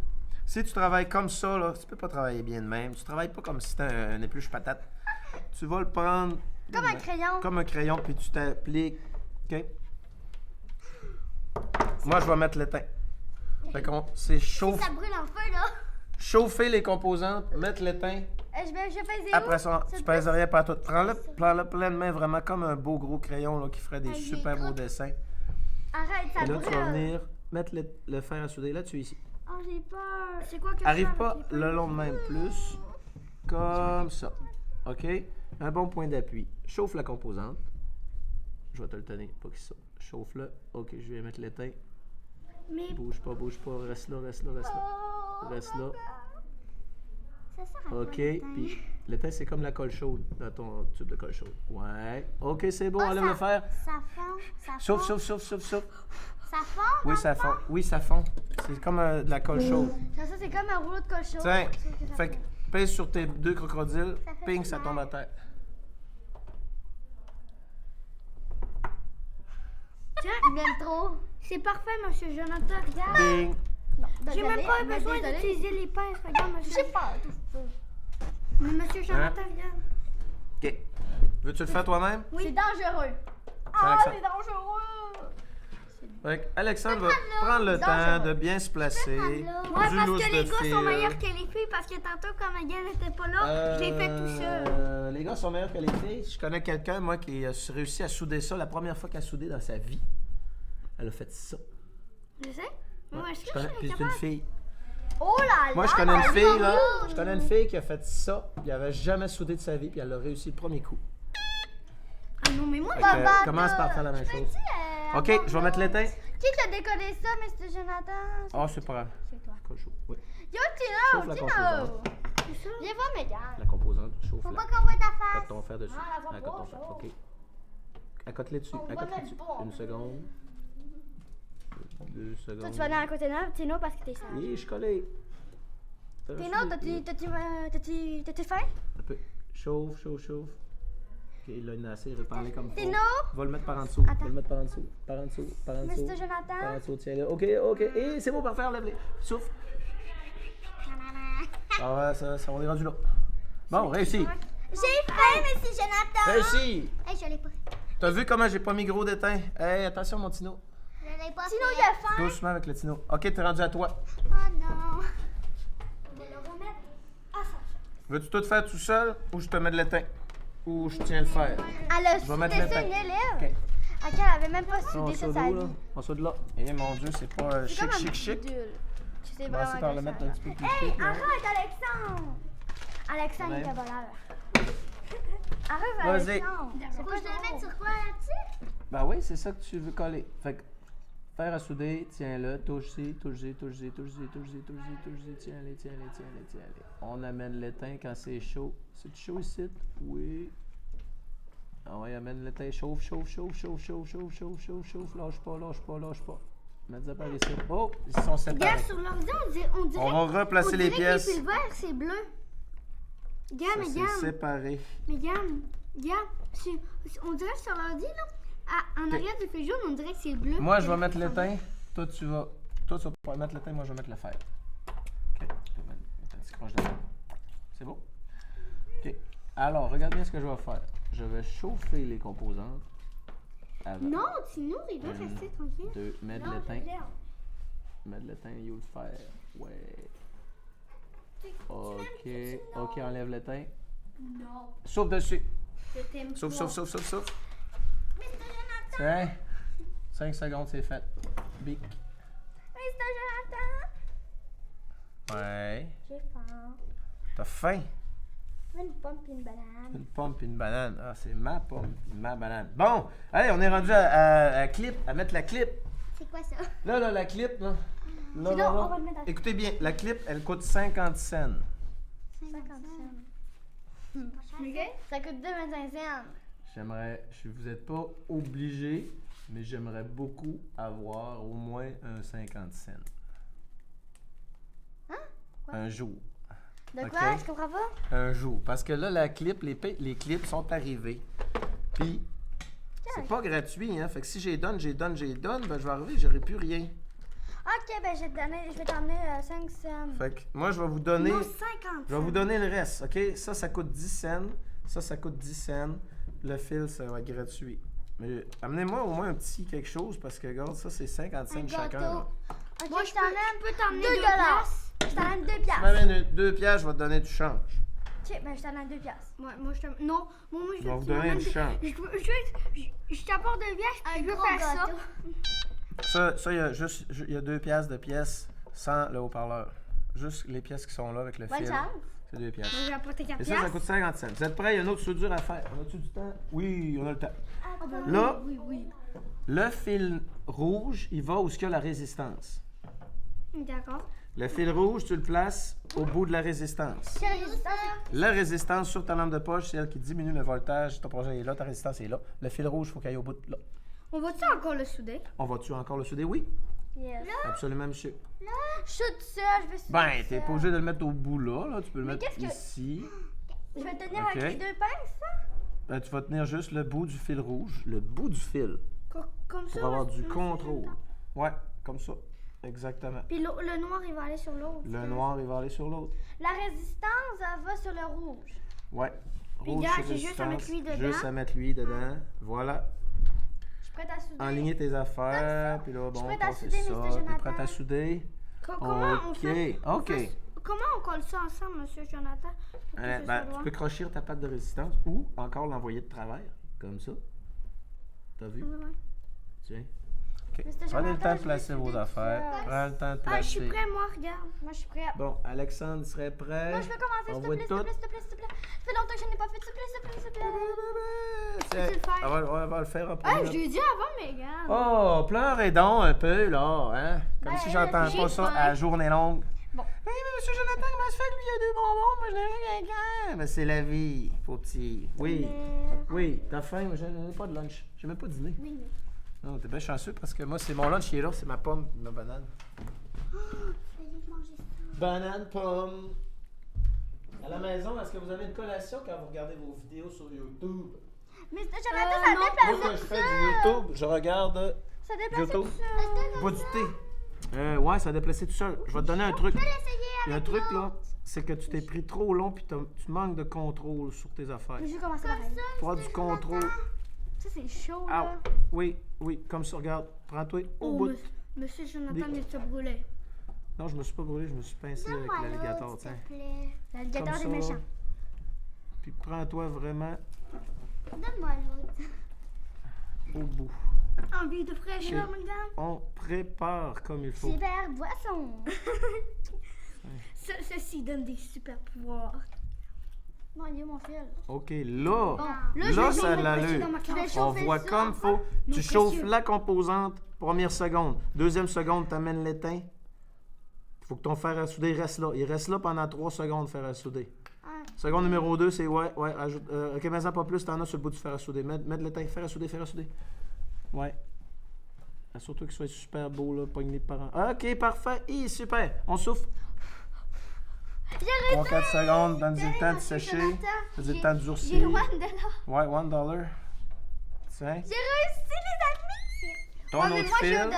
Si tu travailles comme ça, là, tu peux pas travailler bien de même. Tu travailles pas comme si c'était un épluche patate. Tu vas le prendre Comme un crayon. comme un crayon, puis tu t'appliques. OK? Moi, je vais mettre l'étain. Fait qu'on, c'est Ça brûle en feu, là. chauffer les composantes, mettre l'étain. Je vais peser Après où? ça, tu pèses rien pas tout. Prends-le plein de main, vraiment comme un beau gros crayon là, qui ferait des Ah, il est super beaux gros. dessins. Arrête, ça Et là, brûle. tu vas venir mettre le fer à souder là-dessus ici. Oh, j'ai peur. C'est quoi que Arrive ça pas avec les le long de même, plus comme ça. OK? Un bon point d'appui. Chauffe la composante. Je vais te le tenir, pas qu'il saute. Chauffe-le. OK, je vais mettre l'étain. Mais Bouge pas, reste là, reste là, reste là. Reste là. Ça sert à quoi, OK, le teint? puis l'étain, c'est comme la colle chaude dans ton tube de colle chaude. Ouais. OK, c'est bon, Ah, enlève le fer. Ça fond. Ça Chauffe, fond. chauffe, chauffe, chauffe, chauffe. Ça fond. Oui, dans ça le fond. Oui, ça fond. C'est comme de la colle chaude. Ça, c'est comme un rouleau de cochon. Tiens, Sauf que ça fait que pèse sur tes 2 crocodiles, Ça fait ping, du ça mal. tombe à terre. Il m'aime trop. c'est parfait, monsieur Jonathan. Regarde. Bing! Non, J'ai désolé, même pas mais besoin désolé. d'utiliser les pinces. Regarde, monsieur. J'ai peur, tout ça. Mais monsieur Jonathan, regarde. OK. Veux-tu le faire toi-même? C'est dangereux. C'est Ah, Alexandre. c'est dangereux. Fait que Alexandre va prendre le temps de bien se placer. Ouais, Du parce lousse que les de gars fil. sont meilleurs que les filles. Parce que tantôt, quand Megan n'était pas là, je l'ai fait tout seul. Les gars sont meilleurs que les filles. Je connais quelqu'un, moi, qui a réussi à souder ça. La première fois qu'elle a soudé dans sa vie, elle a fait ça. Je sais. Mais Ouais, moi, est-ce je que connais, je puis serais c'est une capable? fille. Oh là là. Moi, je connais une là, fille, là. là. Je connais une fille qui a fait ça, puis elle avait jamais soudé de sa vie, puis elle a réussi le premier coup. Ah non, mais moi, Fait Bah, que, bah, commence par faire la même chose. OK, je vais mettre l'étain. Qui t'a décollé ça, Mr. Jonathan? Oh, c'est pas grave. C'est toi. Colle chaud. Oui. Yo, Chauffe Tino, la Tino. composante. c'est ça. Viens voir Megan. La composante, chauffe Faut la. pas qu'on voit ta Cote face. ton fer dessus. Ah, elle va Accote pas, ton fer. chaud. OK. Accote-les dessus. On va Accote-les mettre dessus. bon. 1 seconde. 2 secondes. Toi, tu vas aller à côté de Tino parce que t'es sale. Et je suis collé. Tino, t'as-tu faim? Un peu. Chauffe, chauffe, chauffe. OK, là, il a assez. Il va parler comme faut. Tino? Va le mettre par en dessous. Attends. Va le mettre par en dessous. Par en dessous. Par en dessous. Mr. Par en Jonathan? dessous, tiens là. OK, OK. Et c'est bon, parfait, enlève-les. Souffle. Ah ouais, ça, on est rendu là. Bon, réussi. J'ai faim, monsieur Jonathan. Réussi. Hey, je l'ai pas. T'as vu comment j'ai pas mis gros d'étain? Hey, attention, mon Tino. Je l'ai pas Tino, fait. il a faim. Doucement avec le Tino. OK, t'es rendu à toi. Oh non. Je vais le remettre à sa chaise. Veux-tu tout faire tout seul ou je te mets de l'étain? Ou je tiens le fer? Elle a Je vais mettre soudé le ça pain. une élève. OK. À qui elle avait même pas On soudé ça saute sa d'où, là? vie. On saute de là. Eh mon Dieu, c'est pas C'est chic, comme un chic, chic. bidule. Tu sais On va essayer par le vraiment mettre un petit peu plus Hey, chic. là. arrête, Alexandre! Alexandre, il Ouais. est voleur. Arrête, Vas-y. Alexandre. C'est Faut pas que je le mette drôle. sur quoi là-dessus? Ben oui, c'est ça que tu veux coller. Fait que, fer à souder, tiens-le, touche-y, touche-y, touche-y, touche-y, touche-y, touche-y, touche-y, tiens-le, tiens-le, tiens-le, tiens-le. On amène l'étain quand c'est chaud. C'est chaud ici? Oui. Ah oui, amène l'étain, chauffe, chauffe, chauffe, chauffe, chauffe, chauffe, chauffe, chauffe, chauffe, lâche pas, lâche pas, lâche pas. Mets-ça par ici. Oh, ils sont séparés. Regarde, sur l'ordi, on dirait... On va replacer les pièces. que les fils verts, c'est bleu. Regarde, Ça, mais c'est regarde. séparé. Mais regarde. On dirait que sur l'ordi, là, en arrière du fil jaune, on dirait que c'est bleu. Moi, je vais mettre l'étain. Toi, tu vas pouvoir mettre l'étain. Moi, je vais mettre le fer. OK. Je vais mettre un petit croche de fer. C'est beau? OK. Alors, regarde bien ce que je vais faire. Je vais chauffer les composantes. Avant. Non, Tino, il doit rester tranquille. Deux, mets de l'étain. Mets de l'étain, you le fer. Ouais. OK. OK, enlève l'étain. Non. Souffle dessus. Je t'aime pas. Souffle. Tiens. 5 secondes, c'est fait. Bic. Mr. Jonathan. Ouais. J'ai faim. T'as faim? Une pomme et une banane. Une pomme puis une banane. Ah, c'est ma pomme, ma banane. Bon, allez, on est rendu à clip, à mettre la clip. C'est quoi ça? Là, la clip, là. Là, C'est là, là, là. on va le mettre à... Écoutez bien, la clip, elle coûte 50 cents. 50 cents. OK? Ça coûte 2,25 cents. Vous n'êtes pas obligé, mais j'aimerais beaucoup avoir au moins un 50 cents. Hein? Quoi? Un jour. De OK. quoi? Je comprends pas. Un jour. Parce que là, la clip, les clips sont arrivés. Puis, c'est pas gratuit, hein. Fait que si j'ai donne, ben je vais arriver, j'aurai plus rien. Ok, ben je vais t'emmener 5 cents. Fait que moi, je vais vous donner. Non, 50 Je vais vous donner le reste, OK? Ça coûte 10 cents. Ça coûte 10 cents. Le fil, ça va être gratuit. Mais amenez-moi au moins un petit quelque chose parce que, regarde, ça, c'est 50 cents Un chacun. gâteau. là. Ok, Moi, je t'emmène peux t'emmener 2 2 $. piastres. Je t'emmène 2 Tu piastres. m'amènes 2 piastres, je vais te donner du change. Ok, ben je t'emmène 2 piastres. Moi, je t'aime. Non, moi, je Je vais veux vous que tu donner m'emmènes du change. Je t'apporte 2 piastres, puis je veux faire ça. gâteau. Il y a 2 piastres de pièces sans le haut-parleur. Juste les pièces qui sont là avec le Bonne fil. chance. C'est 2 piastres. Moi, je vais apporter 4 Et ça piastres. coûte 50 cents. Vous êtes prêts? Il y a une autre soudure à faire. On a-tu du temps? Oui, on a le temps. Là, Oui. le fil rouge, il va où il y a la résistance. D'accord. Le fil rouge, tu le places au bout de la résistance. Quelle résistance? La résistance sur ta lampe de poche, c'est elle qui diminue le voltage. Ton projet est là, ta résistance est là. Le fil rouge, il faut qu'il aille au bout de là. On va-tu encore le souder? On va-tu encore le souder? Oui, Yes. absolument, monsieur. Je suis toute seule, je vais Ben, toute t'es seule. pas obligé de le mettre au bout là. Tu peux le Mais mettre qu'est-ce que- ici. Je vais tenir Ok. avec 2 pinces, ça? Ben, tu vas tenir juste le bout du fil rouge, le bout du fil, Comme ça. pour avoir moi, du je- contrôle. Ouais, comme ça. Exactement. Puis le noir, il va aller sur l'autre. Le noir, il va aller sur l'autre. La résistance, elle va sur le rouge. Ouais. Puis Rouge regarde, sur j'ai juste à mettre lui résistance. dedans. Juste à mettre lui dedans. Voilà. Je suis prête à souder. Enligner tes affaires. Puis là, suis bon, prête à passer souder, ça. Mr. T'es Jonathan. prête à souder? Comment on fait? OK. Comment on colle ça ensemble, monsieur Jonathan? Pour que ce soit Tu droit? peux crochir ta patte de résistance ou encore l'envoyer de travers, comme ça. T'as vu? Ouais. Tiens. OK. Mr. Prenez le Jonathan, temps de je placer vais vos souder affaires. tout seul. Prends le temps de Ah, je suis placer. prêt, moi, regarde. Moi, je suis prête. Bon, Alexandre serait prêt. Moi, je veux commencer, s'il On te voit plaît, s'il tout. te plaît, s'il te plaît, s'il te plaît. Ça fait longtemps que je n'ai pas fait, s'il te plaît, s'il te plaît, s'il te plaît. Tiens, le faire? on va le faire en Ah, premier. je l'ai dit avant, mais regarde. Oh, pleurez donc un peu, là, hein? Comme Ben, si j'entends j'ai pas ça faim. à la journée longue. Bon. Oui, mais monsieur Jonathan, comment se fait que lui, il a 2 bonbons, moi, je n'ai rien qu'un? Mais c'est la vie, pauvre petit. Oui. Oui, t'as faim, mais je n'ai pas de lunch. J'ai même pas dîné. Oui. Non, t'es bien chanceux parce que moi, c'est mon lunch qui est là, c'est ma pomme, ma banane. Banane, pomme. À la maison, est-ce que vous avez une collation quand vous regardez vos vidéos sur YouTube? Mr. Jonathan, ça non. Moi, déplace quand je fais du YouTube, je regarde Ça déplace YouTube. tout seul. Je bois du thé. Ouais, ça a déplacé tout seul. Je vais te donner un truc. Il y a un truc, là, c'est que tu t'es pris trop long puis tu manques de contrôle sur tes affaires. Je vais commencer pareil. Pour avoir du contrôle. Ça, c'est chaud, Ah, là. oui, comme ça, regarde. Prends-toi au Oh, bout. monsieur Jonathan, Des- il se brûlait. Non, je me suis pas brûlé, je me suis pincé avec l'alligator, tiens. L'alligator Comme est ça. méchant. Puis prends-toi vraiment Donne-moi l'autre. au bout. Envie de fraîcheur, Ok. madame? On prépare comme il faut. Super boisson. Ceci donne des super pouvoirs. Non, il est où mon fil? OK, là, Là, je là vais ça a chauffer l'allure. dans ma carte. Je vais On chauffer voit ça. comme faut. Tu Nos chauffes précieux. la composante, première seconde. Deuxième seconde, tu amènes l'étain. Il faut que ton fer à souder reste là. Il reste là pendant 3 secondes, fer à souder. Ah. Seconde numéro 2, c'est ouais, rajoute. OK, mais pas plus, t'en as sur le bout du fer à souder. Mets de l'étain, fer à souder, fer à souder. Ouais. Assure-toi qu'il soit super beau, là, pogné de parents. OK, parfait. Super. On souffle. 3-4 secondes, donne le temps de sécher. Donne le temps de J'ai durcir. $1. Ouais, $1. Tiens. J'ai réussi, les amis! Ton Ouais, mais autre moi, j'ai fil. $1.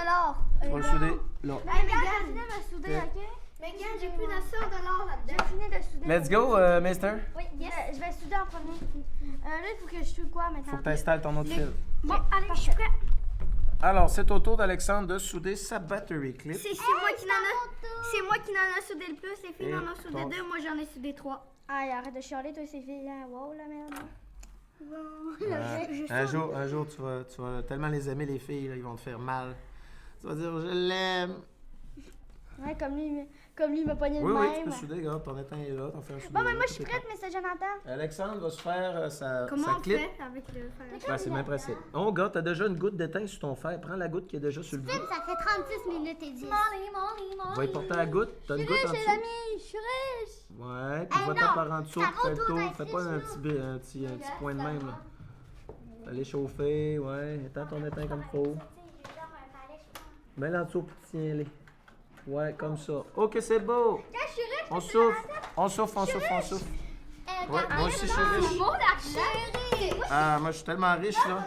Tu vas le souder là. Hey, Megan, finis de me souder, Ok. ok? Megan, j'ai plus de $100 là-dedans. J'ai fini de souder. Let's go, mister. Oui, je vais souder en premier. Là, il faut que je soude quoi maintenant? Faut que tu installes ton autre fil. Bon, allez, je suis prête. Alors, c'est au tour d'Alexandre de souder sa battery clip. C'est moi qui n'en a soudé le plus. Les filles Et en ont soudé ton- 2, moi j'en ai soudé 3. Aïe, arrête de chialer, toi, ces filles. Hein. Wow, la merde. Un jour, tu vas tellement les aimer, les filles, là, ils vont te faire mal. Tu vas dire, je l'aime. Ouais, comme lui, il m'a pogné Oui, le oui, même. tu peux souder, gars. Ton étain est là, ton fer à souder. Bon, mais est moi, là, je suis tout est prête, Mr. Jonathan. prêt. Alexandre va se faire sa Comment on clip. fait avec le fer? Ben, c'est même pressé. Oh, gars, t'as déjà une goutte d'étain sur ton fer. Prends la goutte qui est déjà sur le bout. Ça fait 36 minutes et 10. Va y porter la goutte. T'as une goutte en Les dessous. amis, je suis riche. Ouais, puis va non, t'en par en dessous, ça puis fais le retourne tour. à Fais pas un petit point de même, là. Allez chauffer, ouais. Étends ton étain comme il faut. Mets-le en dessous, puis tiens-les. Ouais, comme ça. OK, c'est beau. On souffle, on souffle, on souffle, on souffle. Ouais, moi aussi, je suis riche. Ah, moi, je suis tellement riche, là.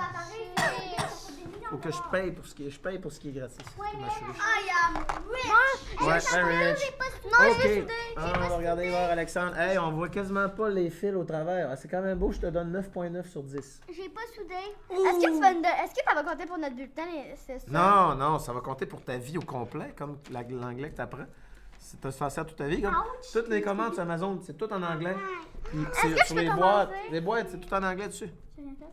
Faut que je paye pour ce qui est gratis. Moi, je suis riche. Ouais, very rich. OK. Ah, on va regarder voir Alexandre. Hey, on voit quasiment pas les fils au travers. Ah, c'est quand même beau, je te donne 9.9 sur 10. J'ai pas soudé. Est-ce que ça va compter pour notre bulletin? C'est ça? Non, non, ça va compter pour ta vie au complet, comme l'anglais que tu apprends. Si tu as fait ça toute ta vie, comme toutes les commandes sur Amazon, c'est tout en anglais. Puis c'est sur les boîtes. Les boîtes, c'est tout en anglais dessus. J'ai rien fait.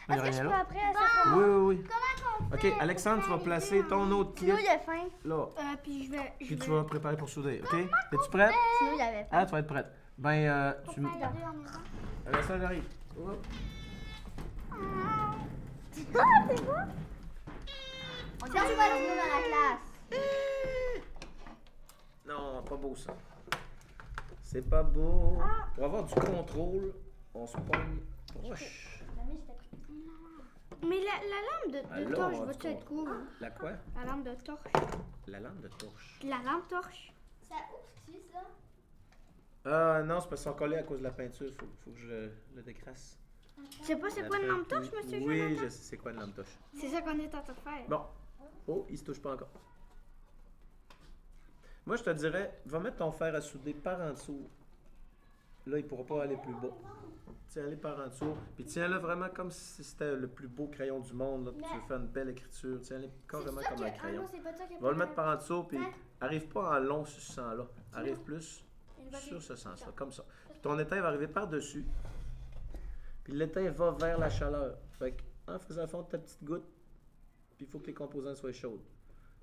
Il y a Est-ce que je rien peux là. après ça? Oui, oui, oui. OK, Alexandre, tu vas placer ton autre clip Sinon, il a faim. là. Puis je vais. Puis tu vas préparer pour souder, OK? Es-tu prête? Sinon, il avait faim. Ah, tu vas être prête. Ben, tu... Alexandre, j'arrive. Oh. On dirait que tu vas le dans la classe. Non, pas beau ça. C'est pas beau. Pour avoir du contrôle, on se pogne proche. Mais la lampe de Alors, torche on va va-tu du être cool? La quoi? La lampe de torche. La lampe de torche. La lampe torche. Ça ouvre-tu, ça? Non, c'est parce qu'ils sont collés à cause de la peinture. Faut que je le décrasse. Tu sais pas c'est quoi une lampe torche, monsieur Oui, Jonathan? je sais c'est quoi une lampe torche. C'est ça qu'on est en train de faire. Bon. Oh, il se touche pas encore. Moi, je te dirais, va mettre ton fer à souder par en dessous. Là, il pourra pas aller plus bas. Tiens-le par en dessous. Puis tiens-le vraiment comme si c'était le plus beau crayon du monde. Là, puis tu veux faire une belle écriture. Tiens-le carrément comme un crayon. c'est pas ça qui Va le mettre par en dessous, puis arrive pas en long sur ce sens-là. Arrive plus sur ce sens-là, comme ça. Puis ton étain va arriver par-dessus. Puis l'étain va vers la chaleur. Fait que, en faisant fondre ta petite goutte, puis il faut que les composantes soient chaudes.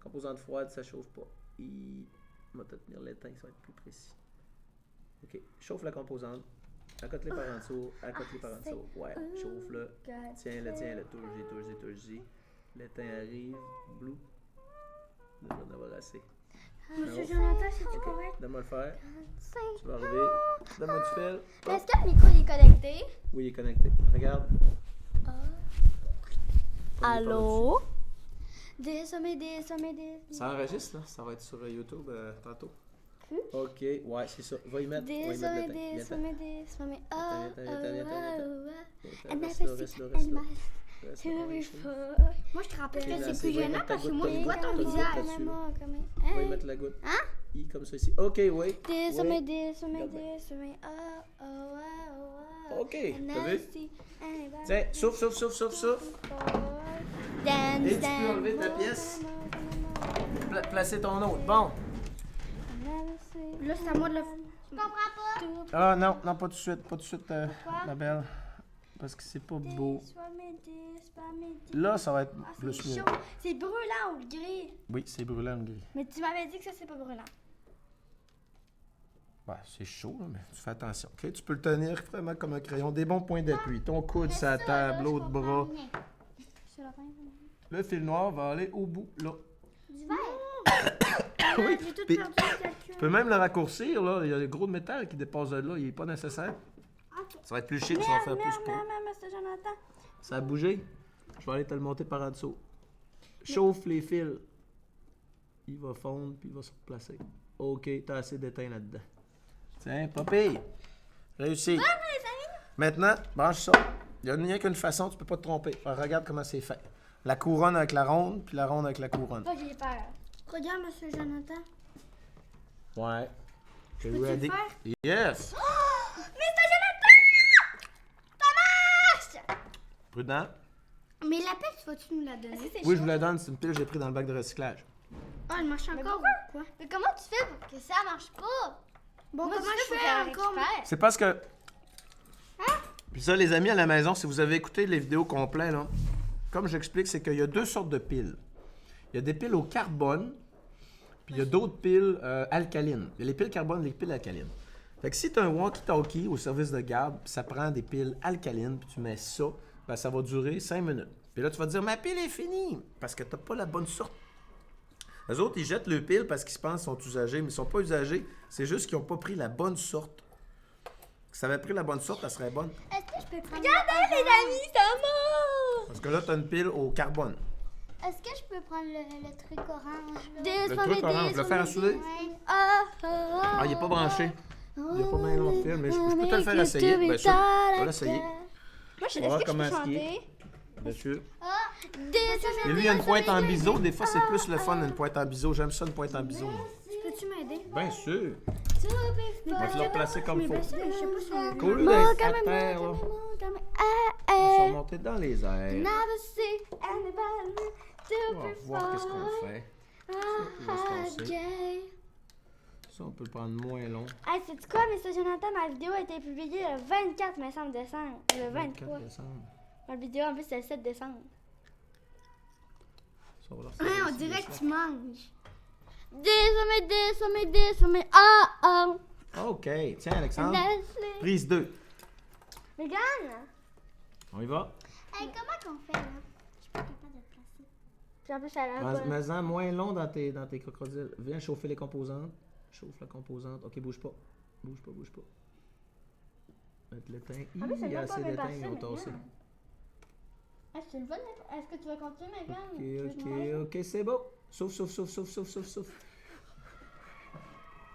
Composantes froides, ça chauffe pas. On va te tenir l'étain, ça va être plus précis. OK, chauffe la composante. Accote-les par en dessous, accote-les par en dessous. Ouais, chauffe-le. Tiens-le, touche-y. L'étain arrive, blou. Déjà d'en avoir assez. Monsieur Jonathan, c'est-tu OK, correct? donne-moi le fer. Tu vas arriver. Donne-moi du fil. Hop. Est-ce que le micro il est connecté? Oui, il est connecté. Regarde. Allô? Des sommets. Ça enregistre, là. Ça va être sur YouTube tantôt. OK, ouais, c'est ça. Va y mettre. Va y mettre l'étain. Viens-t'en. Sommets. Reste là. Moi, je te rappelle Ok, que là, c'est c'est plus vrai, gênant ta parce que goutte, moi, ta je vois goutte, ton ta goutte visage. là-dessus. On va y mettre la goutte. I comme ça ici. OK, oui. Des sommets. OK, t'as vu? Tiens, souffle. Dance, Et tu peux enlever ta pièce. Placer ton autre. Bon. Là, c'est à moi de le. Je comprends pas. Ah non, pas tout de suite, ma belle. Parce que c'est pas beau. Là, ça va être plus C'est mieux. chaud. C'est brûlant au gris. Oui, c'est brûlant le gris. Mais tu m'avais dit que ça, c'est pas brûlant. Ouais, c'est chaud, là, mais tu fais attention. OK? Tu peux le tenir vraiment comme un crayon. Des bons points d'appui. Ton coude sur la table, l'autre bras. Le fil noir va aller au bout, là. Du verre. Oui. J'ai tout Puis, perdu le calcul. tu peux même le raccourcir, là. Il y a des gros de métal qui dépassent de là. Il n'est pas nécessaire. Ça va être plus chic, ça va faire plus pour. Monsieur Jonathan. Ça a bougé. Je vais aller te le monter par en dessous. Chauffe les fils. Il va fondre, puis il va se replacer. OK, t'as assez d'étain là-dedans. Tiens, papy. Réussi. Maintenant, branche ça. Il n'y a qu'une façon, tu peux pas te tromper. Alors, regarde comment c'est fait. La couronne avec la ronde, puis la ronde avec la couronne. Toi, j'ai peur. Regarde, Monsieur Jonathan. Ouais. T'es Peux-tu ready? le faire? Yes! Mr. Jonathan! Ça marche! Prudent. Mais la pelle, vas-tu nous la donner? Oui, je vous la donne. C'est une pile que j'ai pris dans le bac de recyclage. Ah, elle marche encore pourquoi? ou quoi? Mais comment tu fais pour que ça marche pas? Bon, Moi, comment tu je fais pour fais qu'elle encore? récupère? C'est parce que... Puis ça, les amis à la maison, si vous avez écouté les vidéos complètes, là, comme j'explique, c'est qu'il y a deux sortes de piles. Il y a des piles au carbone, puis il y a d'autres piles alcalines. Il y a les piles carbone et les piles alcalines. Fait que si tu as un walkie-talkie au service de garde, puis ça prend des piles alcalines, puis tu mets ça, ben ça va durer 5 minutes. Puis là, tu vas te dire, ma pile est finie, parce que tu n'as pas la bonne sorte. Les autres, ils jettent le pile parce qu'ils se pensent qu'ils sont usagés, mais ils ne sont pas usagés. C'est juste qu'ils n'ont pas pris la bonne sorte. Si ça avait pris la bonne sorte, elle serait bonne. Est-ce que je peux prendre Regardez, les amis, ça marche! Parce que là, tu as une pile au carbone. Est-ce que je peux prendre le truc orange? Là? Le truc orange, le fer à souder? Ouais. Ah, il n'est pas branché. Il n'y a pas bien long fil, mais je peux te le faire essayer. Bien sûr, on va l'essayer. Moi, On va voir est-ce que je comment peux est-ce qu'il est. chanter? Bien sûr. Des Et lui, il y a une pointe en biseau. Des fois, c'est plus le fun, une pointe en biseau. J'aime ça, une pointe en biseau. Peux-tu m'aider? Bien sûr. On va te le replacer comme il faut. Je sais pas si on Cool d'être à terre, là. On va monter dans les airs. On va voir qu'est-ce qu'on fait. Ça, va se passer. Ça, on peut le prendre moins long. Hey, sais-tu quoi, Mr. Jonathan, ma vidéo a été publiée le 24, me semble, décembre. Le 23. 24 décembre. Ma vidéo, en plus, c'est le 7 décembre. Ça va leur Ouais, servir on si dirait ça. que tu manges. Des sommets, ah, OK. Tiens, Alexandre. Nestlé. Prise 2. Mégane! On y va. Hey, comment qu'on fait là? Je suis pas capable de le placer. Puis en plus, elle a un Mets-en moins long dans tes crocodiles. Viens chauffer les composantes. Chauffe la composante. OK, bouge pas. Bouge pas. Mettre l'étain. Ah oui, c'est Il y a même pas assez bien d'étain, passé, ils ont mais tassé. bien. C'est une bonne. Est-ce que tu vas continuer, Mégane? OK, c'est beau. Souffle.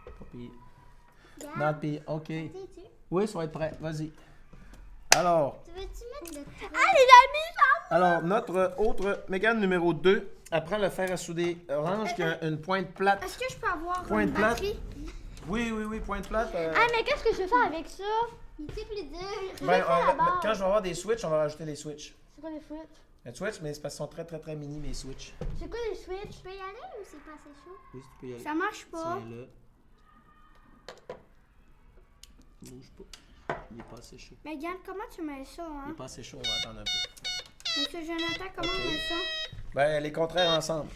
Pas pire. Not pire. OK. Sais-tu? Oui, ça va être prêt. Vas-y. Alors, Tu veux-tu mettre le truc? Ah, les amis, alors, notre autre Mégane numéro 2, elle prend le fer à souder orange qui a une pointe plate. Est-ce que je peux avoir Pointe une plate. batterie? Oui, pointe plate. Ah, mais qu'est-ce que je vais faire avec ça? Il était plus dur. Ben, à la base. quand je vais avoir des switches, on va rajouter les switches. C'est quoi les switches? Les switches, mais c'est parce qu'ils sont très mini, mes switches. C'est quoi les switches? Je peux y aller ou c'est pas assez chaud? Oui, si tu peux y aller. Ça marche pas. Tiens-le. Bouge pas. Il est pas assez chaud. Mais regarde, comment tu mets ça, Il hein? est pas assez chaud, on va attendre un peu. Monsieur Jonathan, comment on met ça? Ben, les contraires ensemble.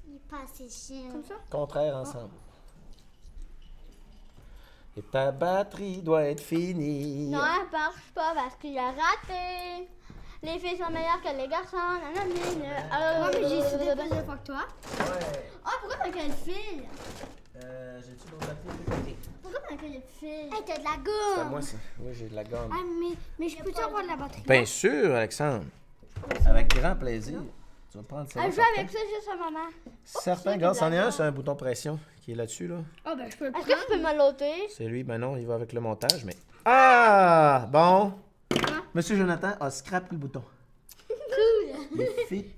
Il est pas assez chaud. Comme ça? Contraires ensemble. Et ta batterie doit être finie. Non, elle marche pas parce qu'il a raté. Les filles sont meilleures que les garçons. Moi, mais j'ai soudé plus de fois que toi. Ouais. Oh, pourquoi t'as qu'elle file? J'ai-tu d'autres batteries? Pourquoi t'as qu'elle file? Hey, t'as de la C'est à gomme! moi, ça. Oui, j'ai de la gomme. Ah, mais je peux-tu avoir de la batterie? Bien sûr, Alexandre. Avec grand plaisir. Tu vas prendre ça. Elle joue avec ça juste un moment. Certains, regarde, c'en est un, c'est un bouton pression qui est là-dessus, là. Ah, ben, je peux le Est-ce prendre. que tu peux me l'ôter? C'est lui, ben non, il va avec le montage, mais... Ah! Bon. Monsieur Jonathan a scrappé le bouton. Cool! Il est fit.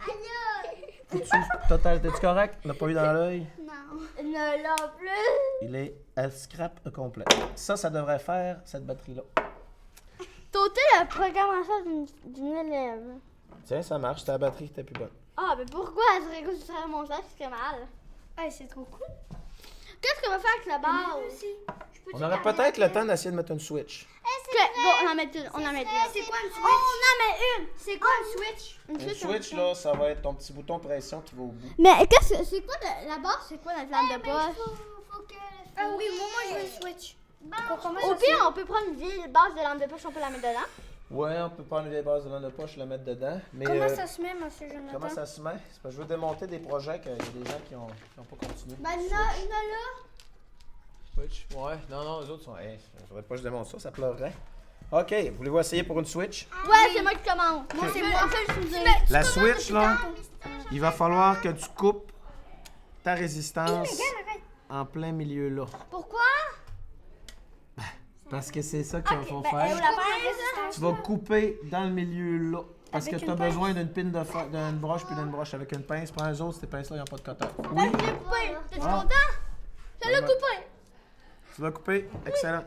Foutu. Total, t'es-tu correct? On n'a pas eu dans l'œil? Non. Ne l'a plus! Il est à scrap complet. Ça devrait faire cette batterie-là. T'as ôté la programmation d'une élève. Tiens, ça marche, c'est la batterie qui était plus bonne. Ah, mais pourquoi elle serait comme ça mon montage, c'est mal? Hey, c'est trop cool. Qu'est-ce qu'on va faire avec la base? On aurait peut-être le temps d'essayer de mettre une switch. Go, on en met une, on en met une. C'est quoi une On switch? en met une! C'est quoi une switch? Une switch, là, ça va être ton petit bouton pression qui va au bout. Mais qu'est-ce que c'est quoi la base? C'est quoi la flamme de poche? faut que... Ah oui, moi je veux le Switch. Au pire, on peut prendre une vieille base de lampe de poche, on peut la mettre dedans. Ouais, on peut prendre les bases de lampe de poche, le mettre dedans. Mais Comment ça se met, monsieur Jonathan? comment ça se met? C'est parce que je veux démonter des projets qu'il y a des gens qui ont pas continué. Ben là, il y en a là. Switch? Ouais, non, les autres sont. Hey, je voudrais pas que je démonte ça, ça pleurerait. Ok, voulez-vous essayer pour une Switch? Ouais, c'est moi qui commence. Moi, c'est moi. En fait, je suis La Switch, là, il va falloir que tu coupes ta résistance en plein milieu là. Pourquoi? Parce que c'est ça qu'il faut Ben, faire. la pince. Tu vas couper dans le milieu là. Parce Avec que tu as une besoin d'une pine d'une broche puis d'une broche avec une pince. Prends les autres, ces pinces-là, ils n'ont pas de cutter. Oui, Je l'ai coupé. T'es-tu Ah. content? Je l'ai Ouais. coupé. tu vas couper. Excellent.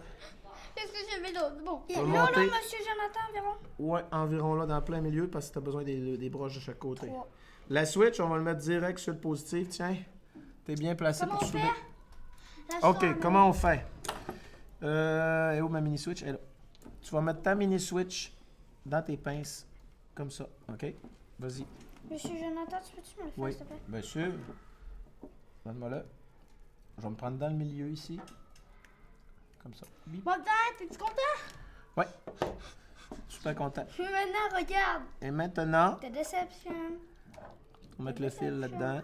Qu'est-ce que j'ai fait d'autre? Bon. Tu vas Là, monter. monsieur Jonathan, environ. Ouais, environ là, dans plein milieu, parce que tu as besoin des broches de chaque côté. Trois. La switch, on va le mettre direct sur le positif. Tiens, t'es bien placé Comment pour on souder. Là, OK, je comment on fait? Et où ma mini switch? Elle est là. Tu vas mettre ta mini switch dans tes pinces, comme ça. OK? Vas-y. Monsieur Jonathan, tu peux-tu me le faire, Oui, s'il te plaît? bien sûr. Donne-moi là. Je vais me prendre dans le milieu ici. Comme ça. Bip. Bon, t'es-tu content? Ouais. Super content. Puis maintenant, regarde. Et maintenant, Ta déception. on va mettre le fil là-dedans.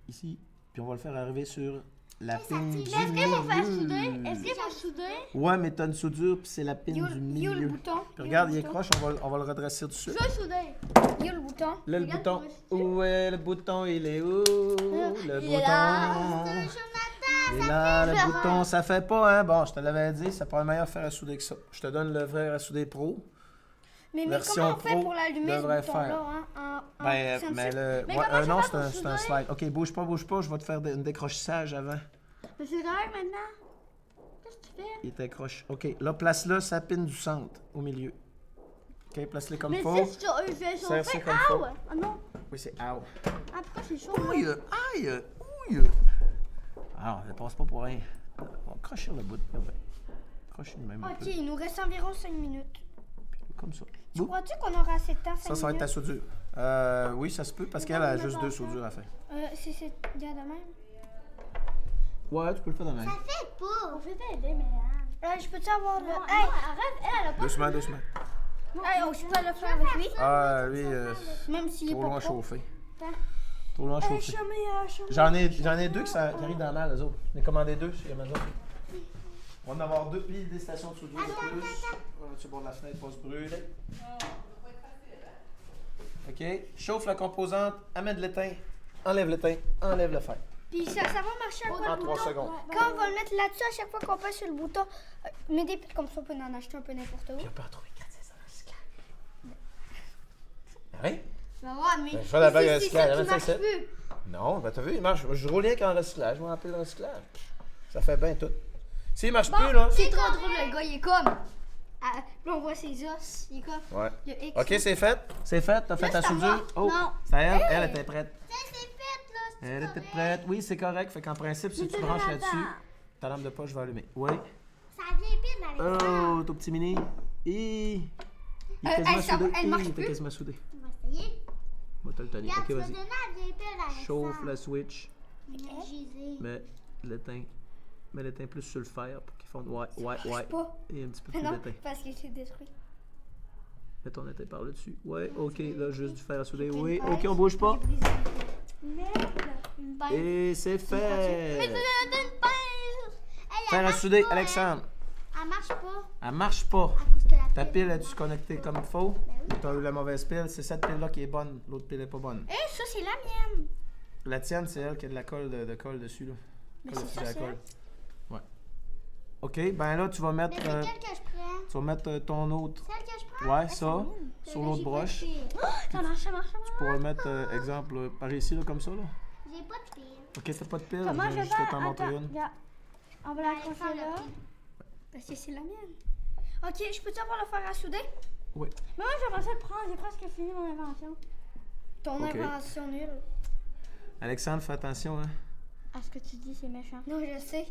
Ici. Puis on va le faire arriver sur la pine du Est-ce qu'il faut faire milieu. souder? Est-ce qu'il faut souder? Ouais, mais t'as une soudure, puis c'est la pine Yo, du yo le milieu. bouton. Puis regarde, il est croche, on va le redresser dessus. Je veux souder. Yo le bouton. Là, le Regarde, bouton. tu vois, Où est le bouton? Il est où? Le il est là. bouton. Il est là, le bouton. Ça fait pas, hein? Bon, je te l'avais dit, ça prend un meilleur fer à souder que ça. Je te donne le vrai fer à souder pro. Mais Version comment on fait pro pour l'allumer, ce devrait bouton-là, faire. hein? En Ben, sensible? mais le. Mais ouais, comment non, ça fait c'est pour un souder? slide. Ok, bouge pas, je vais te faire un décrochage avant. Mais c'est correct maintenant. Qu'est-ce que tu fais? Il est accroche. Ok, là, place-là, sa pine du centre, au milieu. Ok, place-les comme il faut. Mais si je fais Serre ça chauffer, comme faut. ah non. Oui, c'est out. Ah, pourquoi c'est chaud? Ouille, aïe, ouille. Alors, ne passe pas pour rien. On va crocher le bout. Crocher le même un Ok, peu. il nous reste environ 5 minutes. Comme ça. Tu crois-tu qu'on aura assez de temps, 5 Ça va être ta minutes? soudure. Oui, ça se peut, parce qu'elle a juste 2 soudures à faire. Si c'est bien de même. Ouais, tu peux le faire dans la main. Ça fait pas. On fait t'aider, mais... Je peux-tu avoir le... Non, Hey! arrête, elle a pas... Doucement. Hey, je peux le faire avec lui? Ah, lui, Même s'il est trop pas loin pro. chauffé. Attends. Trop loin Hey, chauffé. chômé. J'en ai 2 qui arrivent dans la malle, les autres. J'en ai commandé 2 chez Amazon. On va en avoir 2 puis des stations de soudure de plus. Voilà, tu bord de la fenêtre pour se brûler. OK. Chauffe la composante, amène l'étain, enlève l'étain, enlève le fer. Puis ça va marcher à quoi En le 3 bouton? secondes. Quand on va le mettre là-dessus, à chaque fois qu'on passe sur le bouton, mets des piles comme ça, on peut en acheter un peu n'importe où. Puis on peut en trouver 4 ça dans le recyclage. Oui? Ben ouais, mais Ben, je fais la bague à c'est recyclage, ça qui amène ça marche ici. plus. Non, ben t'as vu, il marche. Je roule rien qu'en recyclage. Je m'en rappelle le recyclage. Ça fait bien tout. S'il marche plus, là. C'est trop drôle, le gars, il est comme... Ah, là, on voit ses os, il est comme... Ouais. Le X. OK, c'est fait. C'est fait. T'as fait ta c'est à soudure. moi. Oh, Non. c'est à elle. Elle était prête. Ça, c'est fait, là. c'est Elle était correct. prête. Oui, c'est correct. Fait qu'en principe, si tu branches là-dessus, ta lampe de poche va allumer. Oui. Ça vient pile dans les Oh, ton petit mini. Il est elle, quasiment ça- soudé. elle marche Il était plus. quasiment soudé. On va essayer. Moi, t'as le tanné. Regarde, OK, tu vas vas-y. donner la vieille pile avec Chauffe ça. la switch. Énergisé. Mets l'étain plus sur le fer pour qu'il fonde. Ouais. pas. Et un petit peu plus Non, d'étain. parce qu'il s'est détruit. Mets ton étain par le dessus. Ouais, OK. Là, juste du fer à souder. Oui, OK, on bouge pas. Merde. Une pince. Et c'est fait. Une pince. Fer à souder, Alexandre. Elle marche pas. Elle marche pas. À cause que la Ta pile, est-tu connectée comme il faut? Ou t'as eu la mauvaise pile? C'est cette pile-là qui est bonne. L'autre pile est pas bonne. Ça, c'est la mienne. La tienne, c'est elle qui a de la colle de colle dessus, là. Mais Colle de c'est fusil ça, à c'est colle. Ouais. OK, ben là, tu vas mettre, Mais c'est quelle que je prends? tu vas mettre ton autre. Celle que je prends? Ouais, ça, sur l'autre broche. Ça marche, ça marche, ça marche. Tu pourras mettre, exemple, par ici, là, comme ça, là. J'ai pas de pile. OK, t'as pas de pile? Comment je je vais juste fais? t'en montrer Attends, une. regarde. On va l'accrocher là. Parce que c'est la mienne. Ok, je peux-tu avoir le fer à souder? Oui. Mais moi, j'aimerais ça le prendre. J'ai presque fini mon invention. Ton Ok. invention nulle. Alexandre, fais attention, hein. Ah, ce que tu dis, c'est méchant. Non, je sais.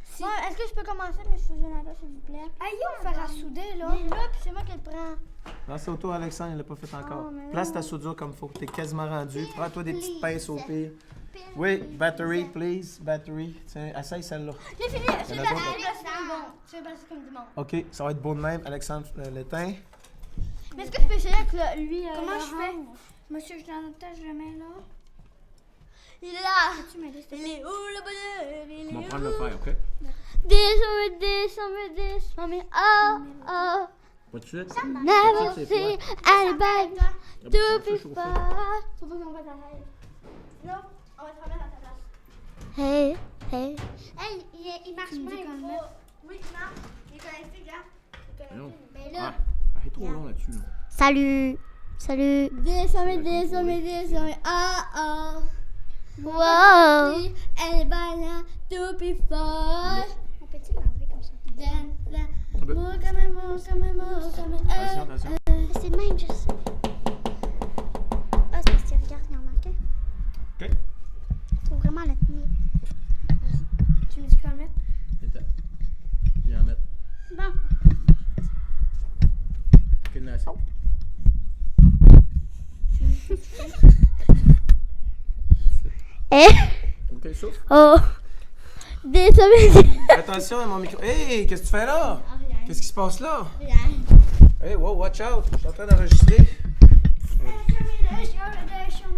Si. Ouais, est-ce que je peux commencer, monsieur Jonathan, s'il vous plaît? Aïe, on fer à souder, là. Il est là, puis c'est moi qui le prends. Non, c'est au tour, Alexandre, il l'a pas fait encore. Oh, mais non. Place ta soudure comme il faut. T'es quasiment rendu. Prends-toi des petites pinces au pire. pile. Oui, battery, please. Battery. Tiens, essaye celle-là. J'ai fini. Il y en a C'est d'autres. bon. C'est passé comme du monde. OK, ça va être beau de même. Alexandre l'éteint. Mais est-ce que tu peux essayer avec lui? Comment je fais? Monsieur, je l'entage, je le mets là. Il est là. Tu m'aides, s'il te Il est où le bonheur? Il est On va où? prendre le fer, OK? Descends, oh, oh. Pas de suite. Never c'est see froid. anybody Ah, to ben, be ça, chauffer. far. Faut pas qu'on va t'arrêter. Non, on va te remettre à ta place. Hey, hey. Hey, il marche Tu me dis pas. qu'on le il met. faut- Oui, non, il est connecté, regarde. Non. Mais Ah, là, elle est trop long là-dessus. Là. salut. Salut. Descends, ah, ah. Wow. See anybody to be far. On peut-tu l'enlever comme ça? Ah, ben, More coming. Attention, attention. C'est le même, je sais. Ah, c'est parce que regarde, il y en manque un. OK. Faut vraiment le tenir. Tu me dis qu'on le met? Attends. Viens en mettre. Bon. OK, une assez. Eh. OK, souffle. Oh. Descends. Attention à mon micro. Hey, qu'est-ce que tu fais là? Qu'est-ce qui se passe là? Rien. Hey, wow, watch out. Je suis en train d'enregistrer.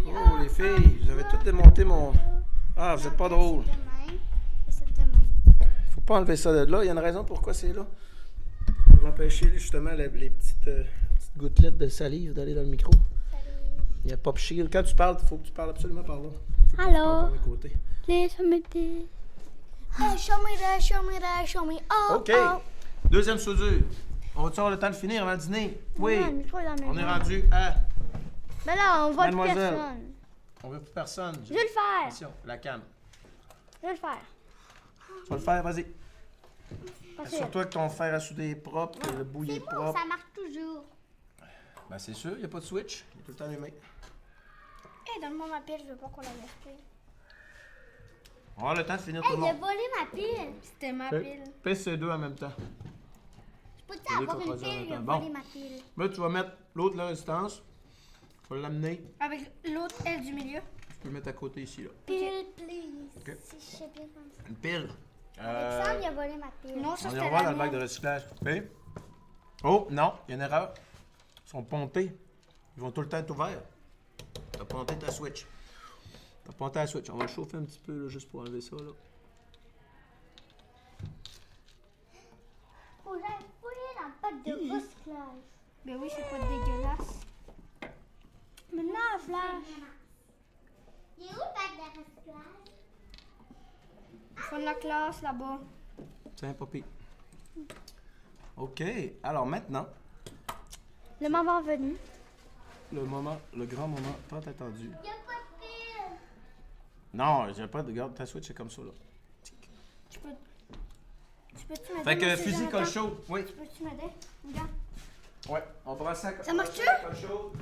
Oh, les filles, vous avez toutes démonté mon... Ah, vous êtes pas drôle. C'est de même. Faut pas enlever ça de là. Il y a une raison pourquoi c'est là. Pour empêcher justement les petites gouttelettes de salive d'aller dans le micro. Il y a Pop Shield. Quand tu parles, il faut que tu parles absolument par là. Faut pas que tu Allô? parles par les côtés. Show me. Oh, OK. Deuxième soudure. On va-tu avoir le temps de finir avant le dîner? Oui. On est rendu à... Mais là, on voit plus Mademoiselle. personne. On veut plus personne. Je vais le faire. Attention, la cam. Je vais le faire. Tu vas le faire, vas-y. Parce que- Assure-toi que ton fer à souder est propre, que le bout est propre. Ça marche toujours. Ben c'est sûr, il n'y a pas de switch. Il est tout le temps allumé. Eh, donne-moi ma pile, je veux pas qu'on la gaspille. On va avoir le temps de finir tout Hey, le il a monde. volé ma pile. C'était ma pile. Pèse ces deux en même temps. Je peux-tu Oui, avoir faut une pas dire pile? Il a bon. volé ma pile. Là, tu vas mettre l'autre la résistance. Tu vas l'amener. Avec l'autre aile du milieu. Tu peux le mettre à côté ici, là. Pile, please. Ok. Si je sais bien comme ça. Une pile. Alexandre, il a volé ma pile. Non, ça On y c'était revoit la dans le bac de mienne. recyclage. Oui. Oh, non, il y a une erreur. Ils sont pontés. Ils vont tout le temps être ouverts. T'as ponté ta switch. T'as ponté la switch. On va le chauffer un petit peu, là, juste pour enlever ça, là. Faut que j'aille fouiller dans le bac de recyclage. Ben oui, c'est pas dégueulasse. Maintenant, Flash. Il est où le bac de recyclage? Au fond de la classe, là-bas. Tiens, papy. OK. Alors maintenant, Le moment venu. le grand moment tant attendu. Il n'y a pas de pile. Non, j'ai pas de garde. Ta switch est comme ça, là. Tu peux-tu m'aider? Fait que monsieur fusil Jonathan? colle chaud. Oui. Peux-tu m'aider? Regarde. Ouais. On prend ça. Ça marche-tu? Colle chaud.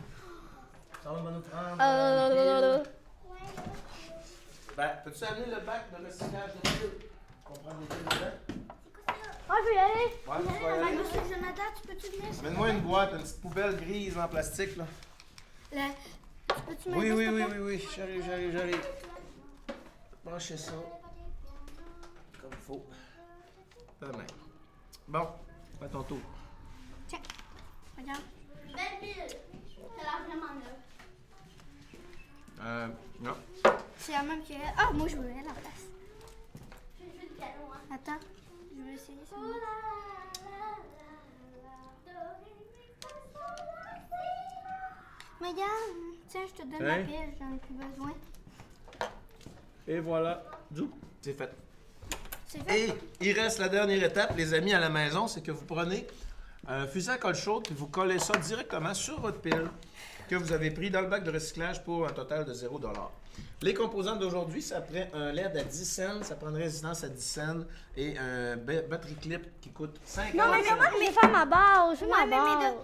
Ça va nous prendre. Ben, peux-tu amener le bac de recyclage de piles? On prend des piles dedans? Oh, je vais y aller. Ouais, tu vas y aller. Monsieur Jonathan, tu peux-tu venir? Mets-moi une boîte, une petite poubelle grise en plastique, là. Tu peux-tu Oui, m'aider? oui, s'il te oui, plaît? oui, oui. J'arrive. Branchez ça. Comme il faut. Demain. Bon, fais ton tour. Regarde. Belle pile. Ça a l'air vraiment neuf. Non. C'est la même qu'elle. Ah, moi je veux elle à la place. Je fais du cadeau, hein. Attends. Je vais essayer ça. Mais regarde. Tiens, je te donne Tiens. ma pile. J'en ai plus besoin. Et voilà. Zou. C'est fait. C'est fait. Et il reste la dernière étape, les amis, à la maison, c'est que vous prenez un fusil à colle chaude et vous collez ça directement sur votre pile que vous avez pris dans le bac de recyclage pour un total de 0 $. Les composantes d'aujourd'hui, ça prend un LED à 10 cents, ça prend une résistance à 10 cents et un battery clip qui coûte 50 Non, mais cents. comment je vais faire ma base? Je fais ma Ouais, mais base.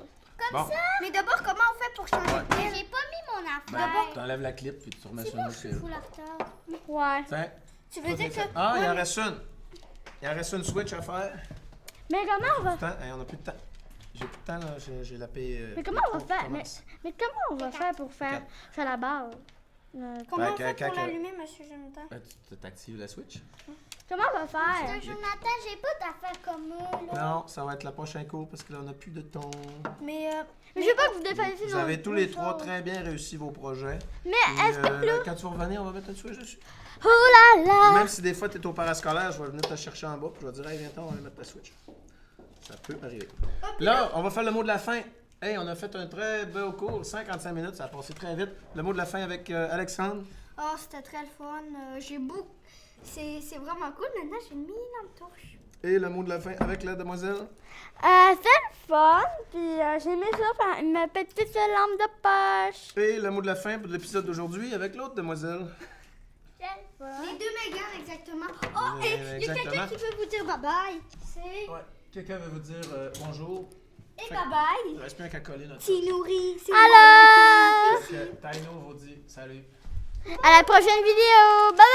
Bon, Mais d'abord, comment on fait pour changer Ouais. de pile? J'ai pas mis mon ben, affaire. t'enlèves la clip puis tu remets sur une autre pile. Fous la retard. Ouais. Tiens, Tu tout veux est dire que. fait. Ah, il en reste une. Il en reste une switch à faire. Mais comment on va Temps. Hey, on a plus de temps. J'ai plus de temps, là. J'ai la paix. Mais comment on va faire? Mais comment on va faire pour faire la base? Comment on Ben, fait quand- pour quand- l'allumer, monsieur Jonathan? Ben, tu t'actives la Switch? Comment on va faire? Jonathan, j'ai pas d'affaires comme eux, là. Non, ça va être le prochain cours parce que là, on n'a plus de ton. Mais Je veux pas que vous défassiez Vous avez tous les trois très bien réussi vos projets. Mais Puis, quand tu vas revenir, on va mettre une Switch dessus. oh là là! Même si des fois, tu es au parascolaire, je vais venir te chercher en bas puis je vais te dire, hey, viens-t'en, on va mettre ta Switch. Ça peut arriver. Là, on va faire le mot de la fin. Hey, on a fait un très beau cours, 55 minutes, ça a passé très vite. Le mot de la fin avec Alexandre. oh, c'était très le fun. J'ai beaucoup. C'est vraiment cool. Maintenant, j'ai une énorme touche. Et le mot de la fin avec la demoiselle. C'est le fun, puis j'ai aimé ça faire une petite lampe de poche. Et le mot de la fin pour l'épisode d'aujourd'hui avec l'autre demoiselle. Les deux Mégane, exactement. Oh, et il y a Exactement. quelqu'un qui veut vous dire bye-bye. C'est. Ouais. Quelqu'un veut vous dire bonjour. Et Fait- bye-bye. Il reste plus un qu'à coller notre. Tinouri. c'est Alors, Taino vous dit salut. à la prochaine vidéo. Bye bye!